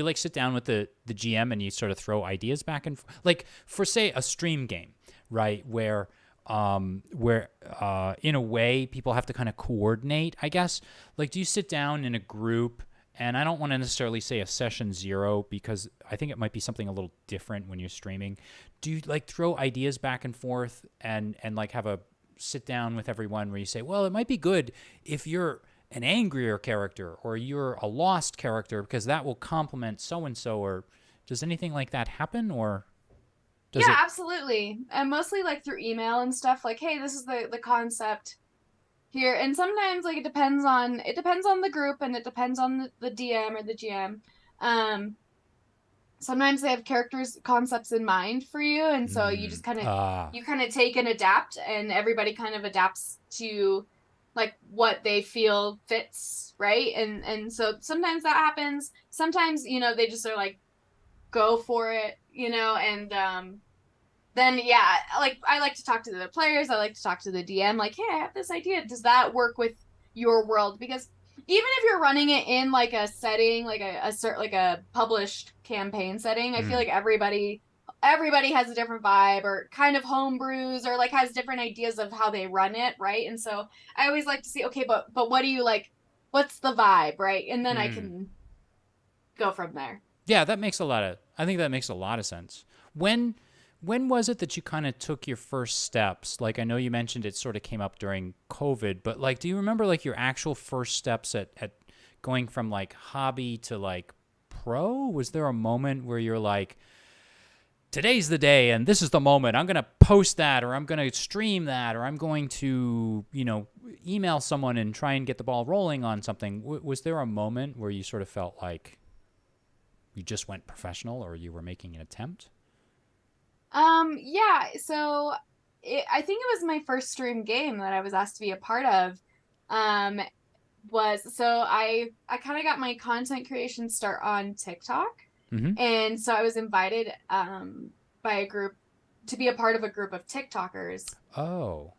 like sit down with the GM and you sort of throw ideas back and like for say a stream game, right? Where in a way people have to kind of coordinate, I guess. Like, do you sit down in a group, and I don't want to necessarily say a session 0 because I think it might be something a little different when you're streaming. Do you like throw ideas back and forth and like have a sit down with everyone where you say, well, it might be good if you're an angrier character or you're a lost character because that will complement so-and-so, or does anything like that happen, or... Yeah, absolutely. And mostly like through email and stuff, like, hey, this is the concept here. And sometimes like it depends on the group, and it depends on the DM or the GM. Sometimes they have characters concepts in mind for you, and so you just kind of take and adapt, and everybody kind of adapts to like what they feel fits, right? And so sometimes that happens. Sometimes, they just are like, go for it, and then yeah, like I like to talk to the players, I like to talk to the DM, like, hey, I have this idea, does that work with your world? Because even if you're running it in like a setting, like a published campaign setting, I feel like everybody has a different vibe, or kind of homebrews, or like has different ideas of how they run it, right? And so I always like to see, okay, but what do you like, what's the vibe, right? And then I can go from there. Yeah, I think that makes a lot of sense. When was it that you kind of took your first steps? Like, I know you mentioned it sort of came up during COVID, but like, do you remember like your actual first steps at going from like hobby to like pro? Was there a moment where you're like, today's the day and this is the moment, I'm going to post that, or I'm going to stream that, or I'm going to, email someone and try and get the ball rolling on something? Was there a moment where you sort of felt like you just went professional, or you were making an attempt? Yeah, so I think it was my first stream game that I was asked to be a part of. I kind of got my content creation start on TikTok. And so I was invited by a group to be a part of a group of TikTokers. Oh.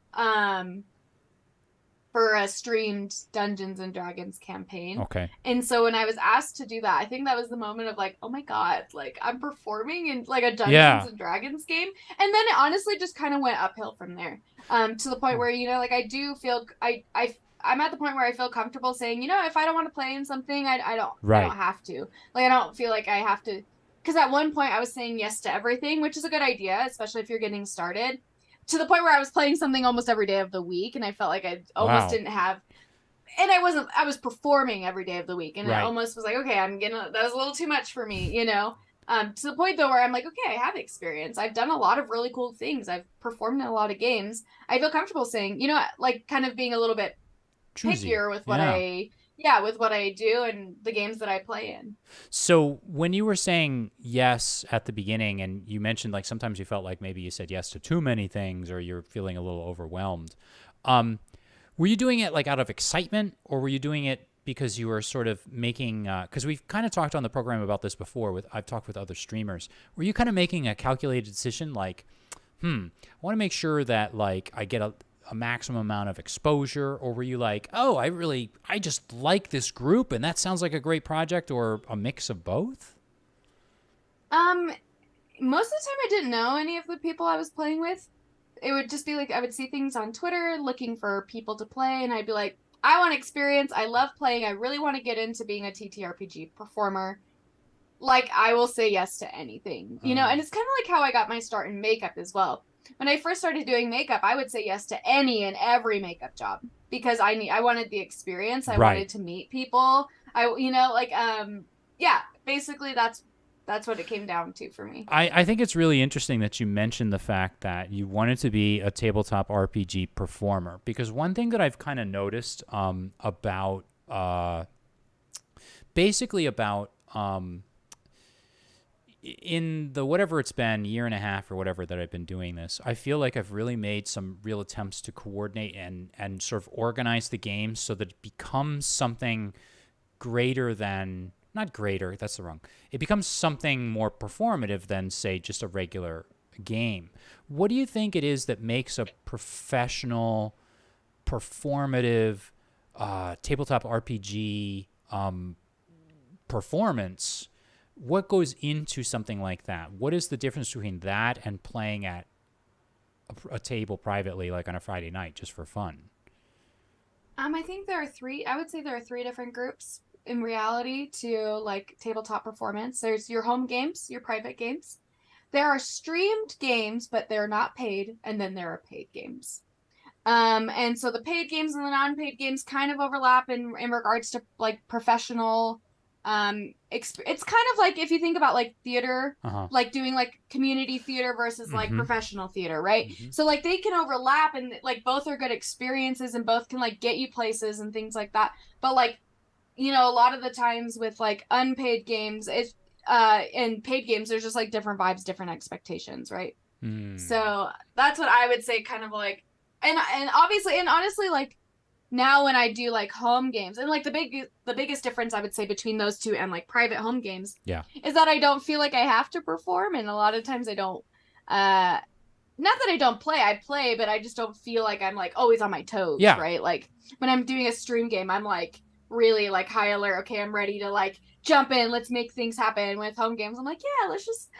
For a streamed Dungeons and Dragons campaign. Okay. And so when I was asked to do that, I think that was the moment of like, oh my God, like I'm performing in like a Dungeons and Dragons game. And then it honestly just kind of went uphill from there. To the point where, like I do feel, I'm at the point where I feel comfortable saying, if I don't want to play in something, I don't have to. Like, I don't feel like I have to. Because at one point I was saying yes to everything, which is a good idea, especially if you're getting started. To the point where I was playing something almost every day of the week, and I felt like I almost didn't have, and I was performing every day of the week, and it almost was like, okay, that was a little too much for me, to the point though where I'm like, okay, I have experience. I've done a lot of really cool things. I've performed in a lot of games. I feel comfortable saying, like kind of being a little bit pickier with what with what I do and the games that I play in. So when you were saying yes at the beginning, and you mentioned like sometimes you felt like maybe you said yes to too many things, or you're feeling a little overwhelmed, were you doing it like out of excitement, or were you doing it because you were sort of making, because we've kind of talked on the program about this before, I've talked with other streamers, were you kind of making a calculated decision like, I want to make sure that like I get a maximum amount of exposure, or were you like, oh, I just like this group and that sounds like a great project, or a mix of both? Most of the time I didn't know any of the people I was playing with. It would just be like, I would see things on Twitter looking for people to play, and I'd be like, I want experience, I love playing, I really want to get into being a TTRPG performer. Like, I will say yes to anything, and it's kind of like how I got my start in makeup as well. When I first started doing makeup, I would say yes to any and every makeup job because I wanted the experience. I wanted to meet people. Basically that's what it came down to for me. I think it's really interesting that you mentioned the fact that you wanted to be a tabletop RPG performer, because one thing that I've kind of noticed about basically about in the whatever it's been, year and a half or whatever that I've been doing this, I feel like I've really made some real attempts to coordinate and sort of organize the game so that it becomes something greater than, not greater, that's the wrong, it becomes something more performative than, say, just a regular game. What do you think it is that makes a professional, performative tabletop RPG performance? What goes into something like that? What is the difference between that and playing at a table privately, like on a Friday night, just for fun? I think there are three. I would say there are three different groups in reality to like tabletop performance. There's your home games, your private games. There are streamed games, but they're not paid, and then there are paid games. And so the paid games and the non-paid games kind of overlap in regards to like professional. It's kind of like if you think about like theater, like doing like community theater versus like professional theater, right? So like they can overlap and like both are good experiences and both can like get you places and things like that. But like, you know, a lot of the times with like unpaid games, it's and paid games, there's just like different vibes, different expectations, right? So that's what I would say, kind of like, and obviously and honestly, like now when I do like home games, and like the biggest difference I would say between those two and like private home games, is that I don't feel like I have to perform, and a lot of times I don't. Not that I don't play, I play, but I just don't feel like I'm like always on my toes, right? Like when I'm doing a stream game, I'm like really like high alert. Okay, I'm ready to like jump in. Let's make things happen. With home games, I'm like, yeah, let's just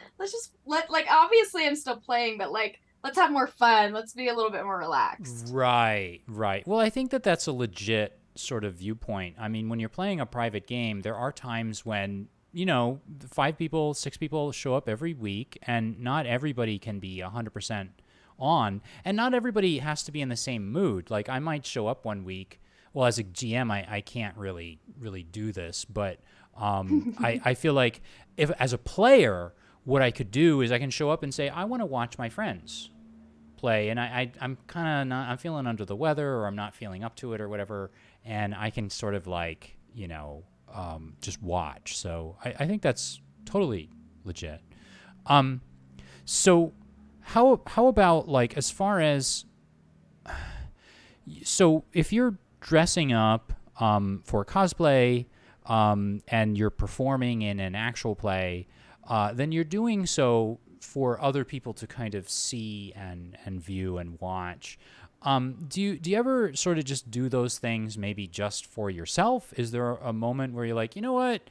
let like obviously I'm still playing, but like let's have more fun. Let's be a little bit more relaxed. Right. Well, I think that that's a legit sort of viewpoint. I mean, when you're playing a private game, there are times when, you know, 5 people, 6 people show up every week, and not everybody can be 100% on, and not everybody has to be in the same mood. Like I might show up one week. Well, as a GM, I can't really do this, but I feel like if as a player, what I could do is I can show up and say, I want to watch my friends play, and I'm kind of not, I'm feeling under the weather, or I'm not feeling up to it or whatever, and I can sort of like, you know, just watch. So I think that's totally legit. So how about like as far as, so if you're dressing up for cosplay and you're performing in an actual play, then you're doing so for other people to kind of see and view and watch. Do you ever sort of just do those things maybe just for yourself? Is there a moment where you're like, you know what,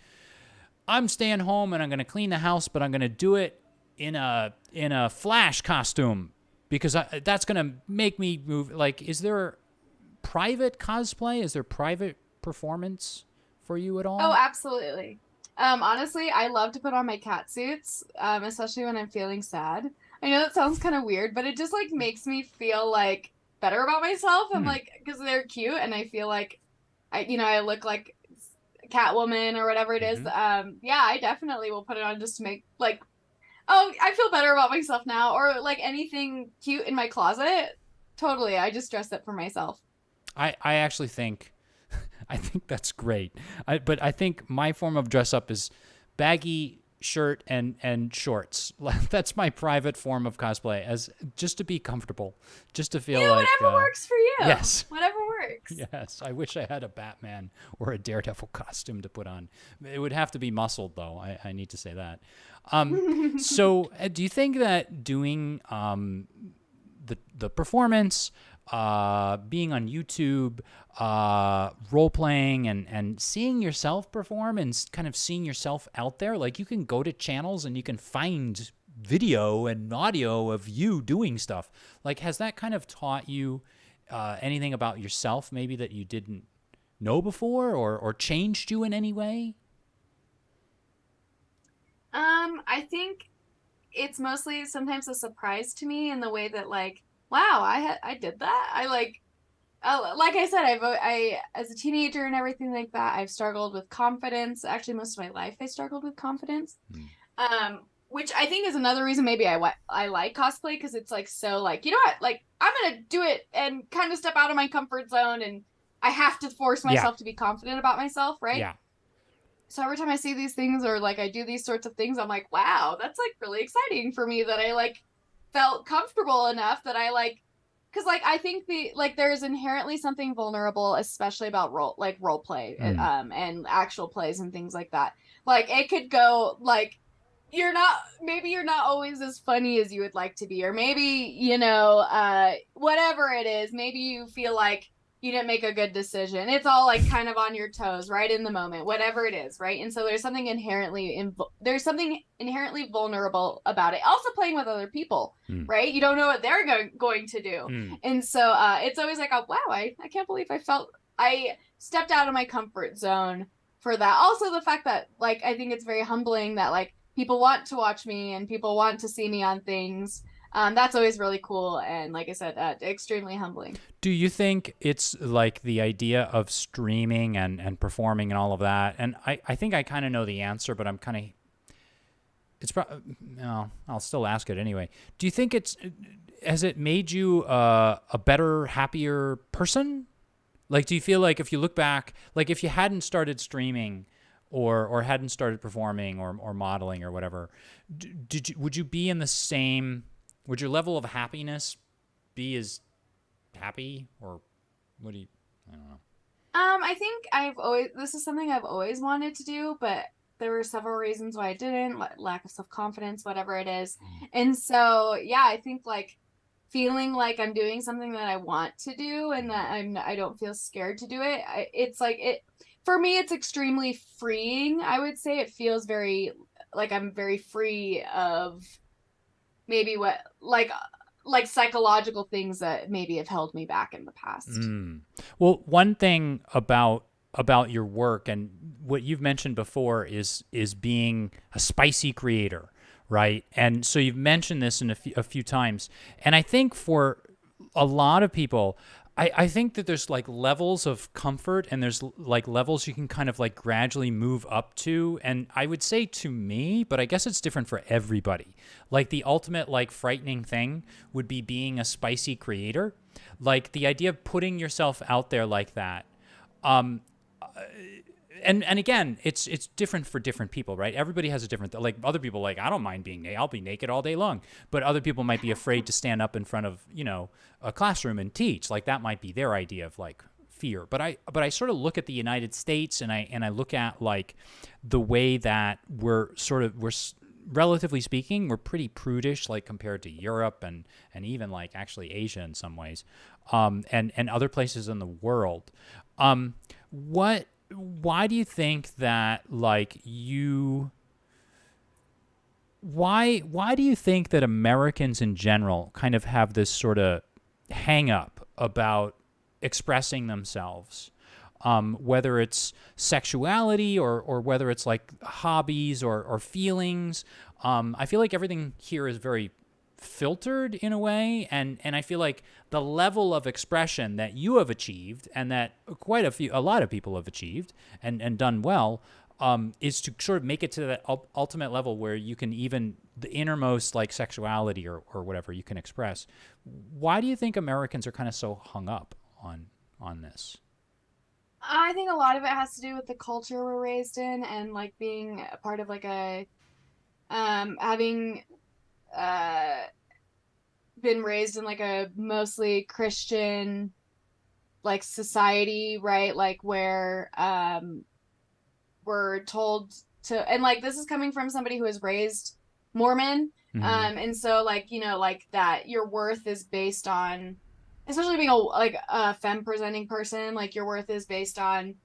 I'm staying home and I'm going to clean the house, but I'm going to do it in a Flash costume because that's going to make me move? Like, is there private cosplay? Is there private performance for you at all? Oh, absolutely. Honestly, I love to put on my cat suits, especially when I'm feeling sad. I know that sounds kind of weird, but it just like makes me feel like better about myself. I'm like, because they're cute, and I feel like I look like Catwoman or whatever it is. Yeah, I definitely will put it on just to make like, oh, I feel better about myself now, or like anything cute in my closet. Totally, I just dress it for myself. I actually think I think that's great. But I think my form of dress up is baggy shirt and shorts. That's my private form of cosplay, as just to be comfortable, just to feel like whatever works for you. Yes, whatever works. Yes, I wish I had a Batman or a Daredevil costume to put on. It would have to be muscled, though. I need to say that. So, do you think that doing the performance, being on YouTube, role playing, and seeing yourself perform and kind of seeing yourself out there, like you can go to channels and you can find video and audio of you doing stuff. Like, has that kind of taught you anything about yourself maybe that you didn't know before, or changed you in any way? I think it's mostly sometimes a surprise to me in the way that like, wow, I did that. I like I said, I as a teenager and everything like that, I've struggled with confidence. Actually, most of my life I struggled with confidence. Which I think is another reason maybe I like cosplay, because it's like, so like, you know what, like I'm gonna do it and kind of step out of my comfort zone, and I have to force myself to be confident about myself, right? Yeah. So every time I see these things or like I do these sorts of things, I'm like, wow, that's like really exciting for me that I like felt comfortable enough that I like, because like I think the like there's inherently something vulnerable, especially about role play, Mm. and actual plays and things like that. Like it could go like maybe you're not always as funny as you would like to be, or maybe whatever it is, maybe you feel like you didn't make a good decision. It's all like kind of on your toes right in the moment, whatever it is, right? And so there's something inherently vulnerable about it. Also playing with other people, Mm. right? You don't know what they're going to do. Mm. And so it's always like, oh wow, I can't believe I stepped out of my comfort zone for that. Also the fact that like I think it's very humbling that like people want to watch me and people want to see me on things. That's always really cool and like I said, extremely humbling. Do you think it's like the idea of streaming and performing and all of that? And I think I kind of know the answer, but I'm kind of, no, I'll still ask it anyway. Do you think has it made you a better, happier person? Like, do you feel like if you look back, like if you hadn't started streaming or hadn't started performing or modeling or whatever, would you be in the same, would your level of happiness be as happy, or what do you, I don't know. I think this is something I've always wanted to do, but there were several reasons why I didn't, lack of self-confidence, whatever it is. And so, yeah, I think like feeling like I'm doing something that I want to do and that I don't feel scared to do it. It's like for me, it's extremely freeing. I would say it feels very like I'm very free of maybe what like psychological things that maybe have held me back in the past. Well, one thing about your work and what you've mentioned before is being a spicy creator, right? And so you've mentioned this in a few times, and I think for a lot of people, I think that there's like levels of comfort and there's like levels you can kind of like gradually move up to. And I would say to me, but I guess it's different for everybody. Like the ultimate like frightening thing would be being a spicy creator. Like the idea of putting yourself out there like that. And again, it's different for different people, right? Everybody has a different, like other people, like I don't mind being naked, I'll be naked all day long. But other people might be afraid to stand up in front of, a classroom and teach. Like that might be their idea of like fear. But I sort of look at the United States and I look at like the way that we're relatively speaking, we're pretty prudish, like compared to Europe and even like actually Asia in some ways, and other places in the world. Why do you think that like why do you think that Americans in general kind of have this sort of hang up about expressing themselves? Whether it's sexuality or whether it's like hobbies or feelings. I feel like everything here is very filtered in a way, and I feel like the level of expression that you have achieved and that a lot of people have achieved and done well, is to sort of make it to that ultimate level where you can even the innermost like sexuality or whatever you can express. Why do you think Americans are kind of so hung up on this? I think a lot of it has to do with the culture we're raised in and like being a part of like a having been raised in like a mostly Christian like society, right? Like where we're told to, and like this is coming from somebody who was raised Mormon. And so like, like that your worth is based on, especially being a femme presenting person, like your worth is based on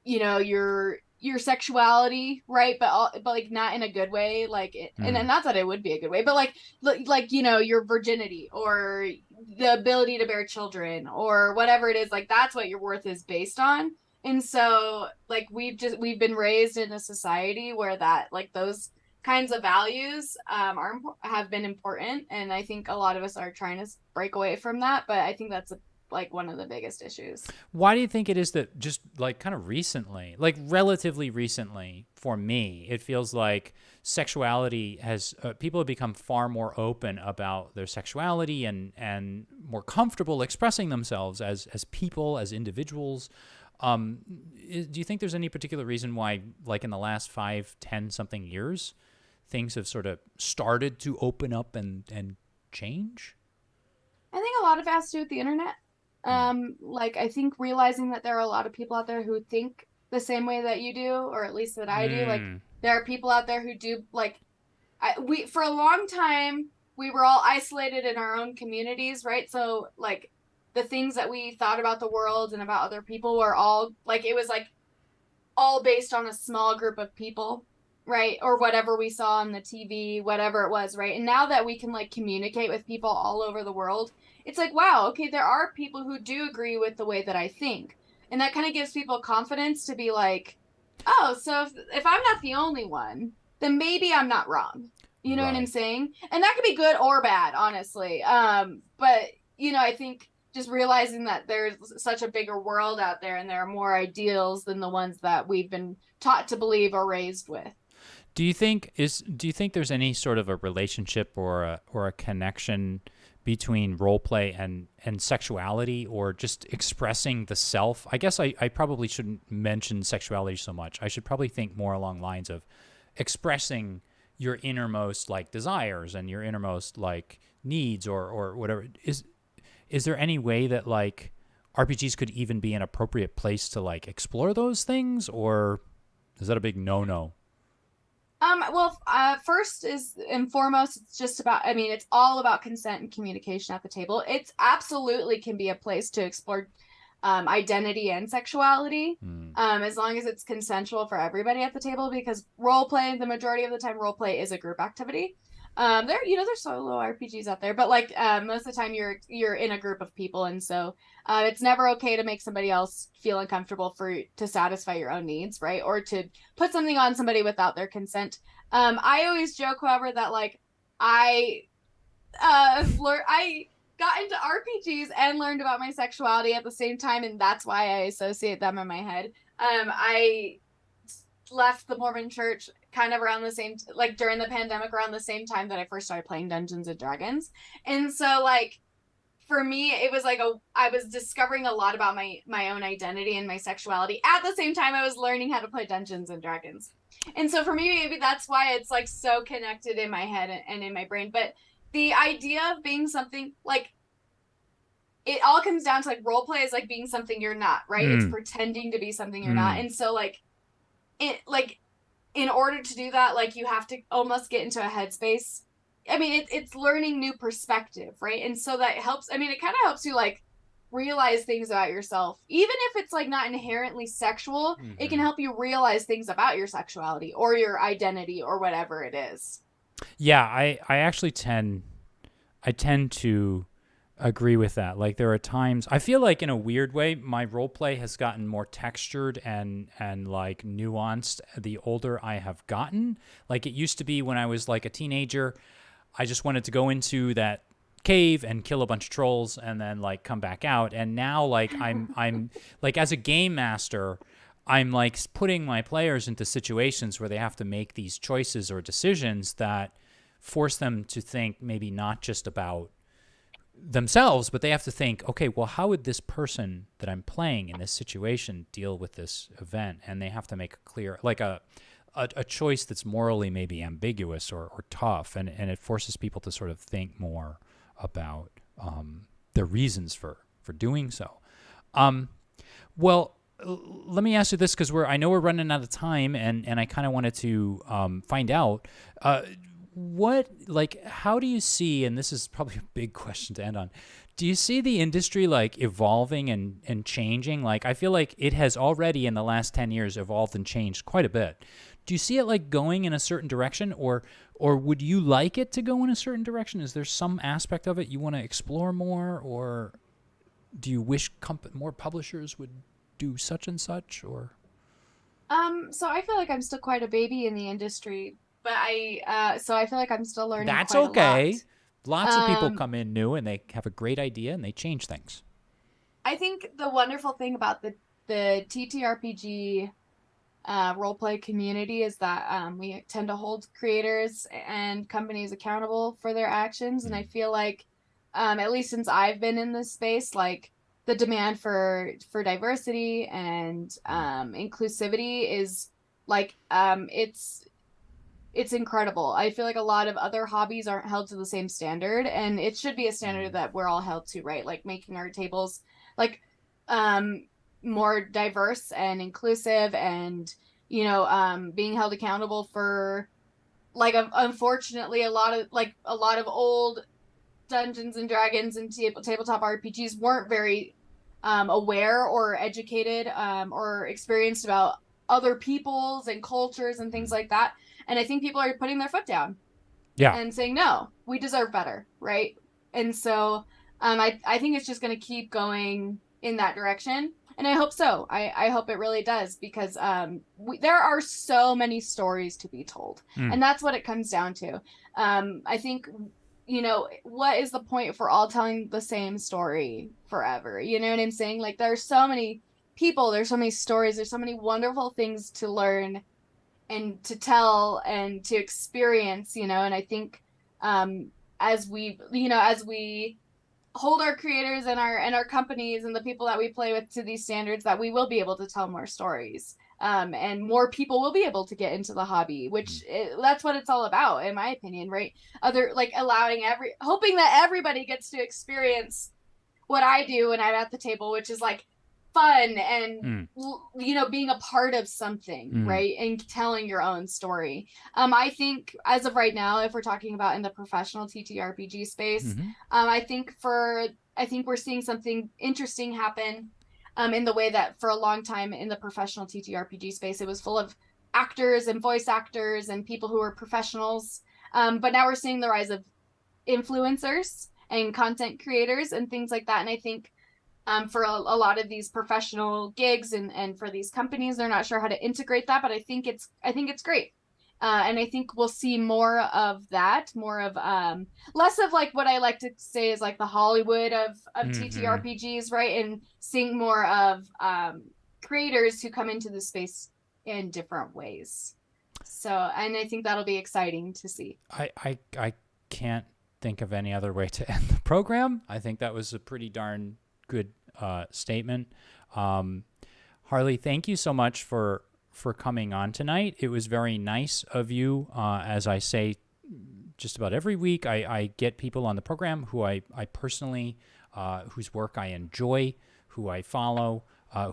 your sexuality, right? But like not in a good way, like and not that it would be a good way, but like your virginity or the ability to bear children or whatever it is, like that's what your worth is based on. And so like we've been raised in a society where that like those kinds of values have been important, and I think a lot of us are trying to break away from that, but I think that's like one of the biggest issues. Why do you think it is that just like kind of recently, like relatively recently for me, it feels like sexuality has, people have become far more open about their sexuality and more comfortable expressing themselves as people, as individuals. Do you think there's any particular reason why, like in the last 5, 10 something years, things have sort of started to open up and change? I think a lot of it has to do with the internet. Like I think realizing that there are a lot of people out there who think the same way that you do, or at least that I do. Like there are people out there who do like, we for a long time we were all isolated in our own communities, right? So like the things that we thought about the world and about other people were all like, it was like all based on a small group of people, right? Or whatever we saw on the TV, whatever it was, right? And now that we can like communicate with people all over the world, it's like, wow, okay, there are people who do agree with the way that I think. And that kind of gives people confidence to be like, oh, so if I'm not the only one, then maybe I'm not wrong. You know what I'm saying? And that could be good or bad, honestly. But, you know, I think just realizing that there's such a bigger world out there and there are more ideals than the ones that we've been taught to believe or raised with. Do you think there's any sort of a relationship or a connection between role play and sexuality, or just expressing the self? I guess I probably shouldn't mention sexuality so much. I should probably think more along lines of expressing your innermost like desires and your innermost like needs or whatever. Is there any way that like RPGs could even be an appropriate place to like explore those things, or is that a big no-no? Well, first is and foremost, it's just about, I mean, it's all about consent and communication at the table. It's absolutely can be a place to explore identity and sexuality, as long as it's consensual for everybody at the table, because role play, the majority of the time, role play is a group activity. There's solo RPGs out there, but like most of the time you're in a group of people, and so it's never okay to make somebody else feel uncomfortable to satisfy your own needs, right? Or to put something on somebody without their consent. I always joke, however, that like I got into RPGs and learned about my sexuality at the same time, and that's why I associate them in my head. I left the Mormon church kind of around the same, like during the pandemic, around the same time that I first started playing Dungeons and Dragons. And so like, for me, it was like I was discovering a lot about my own identity and my sexuality. At the same time, I was learning how to play Dungeons and Dragons. And so for me, maybe that's why it's like so connected in my head and in my brain. But the idea of being something like, it all comes down to like role play is like being something you're not, right? It's pretending to be something you're not. And so like, in order to do that, like you have to almost get into a headspace. I mean, it's learning new perspective, right? And so that helps. I mean, it kind of helps you like realize things about yourself, even if it's like not inherently sexual. It can help you realize things about your sexuality or your identity or whatever it is. Yeah, I actually tend to agree with that. Like there are times I feel like in a weird way my role play has gotten more textured and like nuanced the older I have gotten. Like it used to be when I was like a teenager, I just wanted to go into that cave and kill a bunch of trolls and then like come back out. And now like I'm like as a game master, I'm like putting my players into situations where they have to make these choices or decisions that force them to think maybe not just about themselves, but they have to think, okay, well, how would this person that I'm playing in this situation deal with this event? And they have to make a clear, like a choice that's morally maybe ambiguous or tough, and it forces people to sort of think more about the reasons for doing so. Well, let me ask you this, because I know we're running out of time, and I kind of wanted to find out how do you see, and this is probably a big question to end on, do you see the industry like evolving and changing? Like I feel like it has already in the last 10 years evolved and changed quite a bit. Do you see it like going in a certain direction, or would you like it to go in a certain direction? Is there some aspect of it you want to explore more, or do you wish more publishers would do such and such, or? So I feel like I'm still quite a baby in the industry, but I feel like I'm still learning. That's quite okay. a lot. Lots of people come in new and they have a great idea and they change things. I think the wonderful thing about the TTRPG roleplay community is that we tend to hold creators and companies accountable for their actions. And I feel like, at least since I've been in this space, like the demand for diversity and inclusivity is like it's incredible. I feel like a lot of other hobbies aren't held to the same standard, and it should be a standard that we're all held to, right? Like making our tables like um more diverse and inclusive, and being held accountable for like unfortunately a lot of old Dungeons and Dragons and tabletop RPGs weren't very aware or educated or experienced about other peoples and cultures and things like that. And I think people are putting their foot down Yeah. and saying, no, we deserve better, right? And so I think it's just going to keep going in that direction. And I hope so. I hope it really does, because there are so many stories to be told. And that's what it comes down to. I think, what is the point for all telling the same story forever? You know what I'm saying? Like, there's so many people, there's so many stories, there's so many wonderful things to learn and to tell and to experience, and I think as we hold our creators and our companies and the people that we play with to these standards, that we will be able to tell more stories, and more people will be able to get into the hobby, which that's what it's all about, in my opinion, right? Hoping that everybody gets to experience what I do when I'm at the table, which is like fun and being a part of something, right? And telling your own story. I think as of right now, if we're talking about in the professional TTRPG space, I think we're seeing something interesting happen in the way that for a long time in the professional TTRPG space, it was full of actors and voice actors and people who were professionals, but now we're seeing the rise of influencers and content creators and things like that. And I think for a lot of these professional gigs and for these companies, they're not sure how to integrate that, but I think it's great. And I think we'll see more of that, more of less of like what I like to say is like the Hollywood of TTRPGs, right? And seeing more of creators who come into the space in different ways. So, and I think that'll be exciting to see. I can't think of any other way to end the program. I think that was a pretty darn good statement. Harli, thank you so much for coming on tonight. It was very nice of you. As I say just about every week, I get people on the program who I personally, whose work I enjoy, who I follow,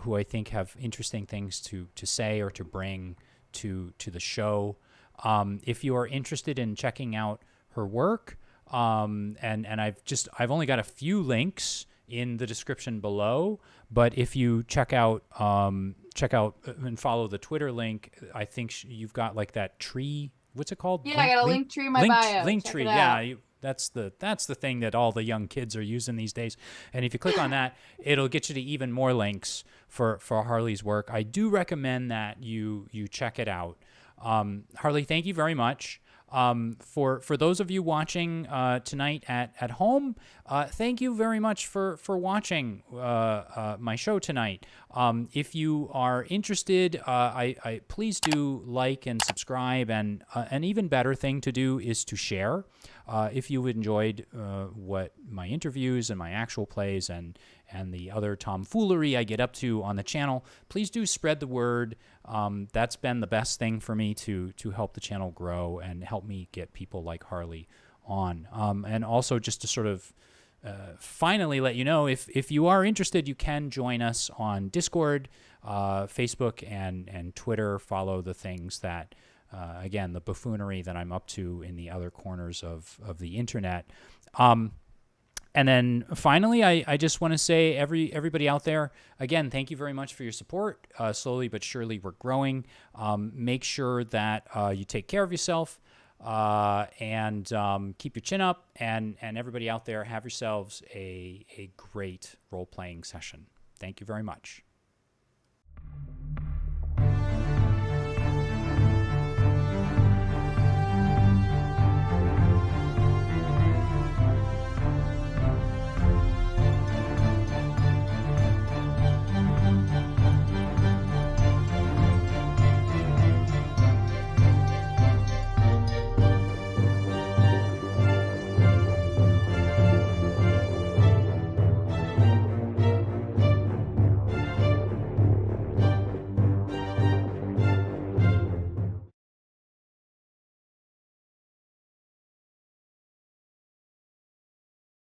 who I think have interesting things to say or to bring to the show. If you are interested in checking out her work, and I've only got a few links in the description below, but if you check out and follow the Twitter link, I think you've got like that tree. What's it called? Yeah, I got a link tree in my bio. Link tree. Yeah, that's the thing that all the young kids are using these days. And if you click on that, it'll get you to even more links for Harli's work. I do recommend that you check it out. Harli, thank you very much. For those of you watching tonight at home, thank you very much for watching my show tonight. If you are interested, I please do like and subscribe, and an even better thing to do is to share. If you enjoyed what my interviews and my actual plays and the other tomfoolery I get up to on the channel, please do spread the word. That's been the best thing for me to help the channel grow and help me get people like Harli on. And also just to sort of finally let you know, if you are interested, you can join us on Discord, Facebook, and Twitter. Follow the things that, again, the buffoonery that I'm up to in the other corners of the internet. And then finally, I just want to say, everybody out there, again, thank you very much for your support. Slowly but surely, we're growing. Make sure that you take care of yourself and keep your chin up. And everybody out there, have yourselves a great role-playing session. Thank you very much.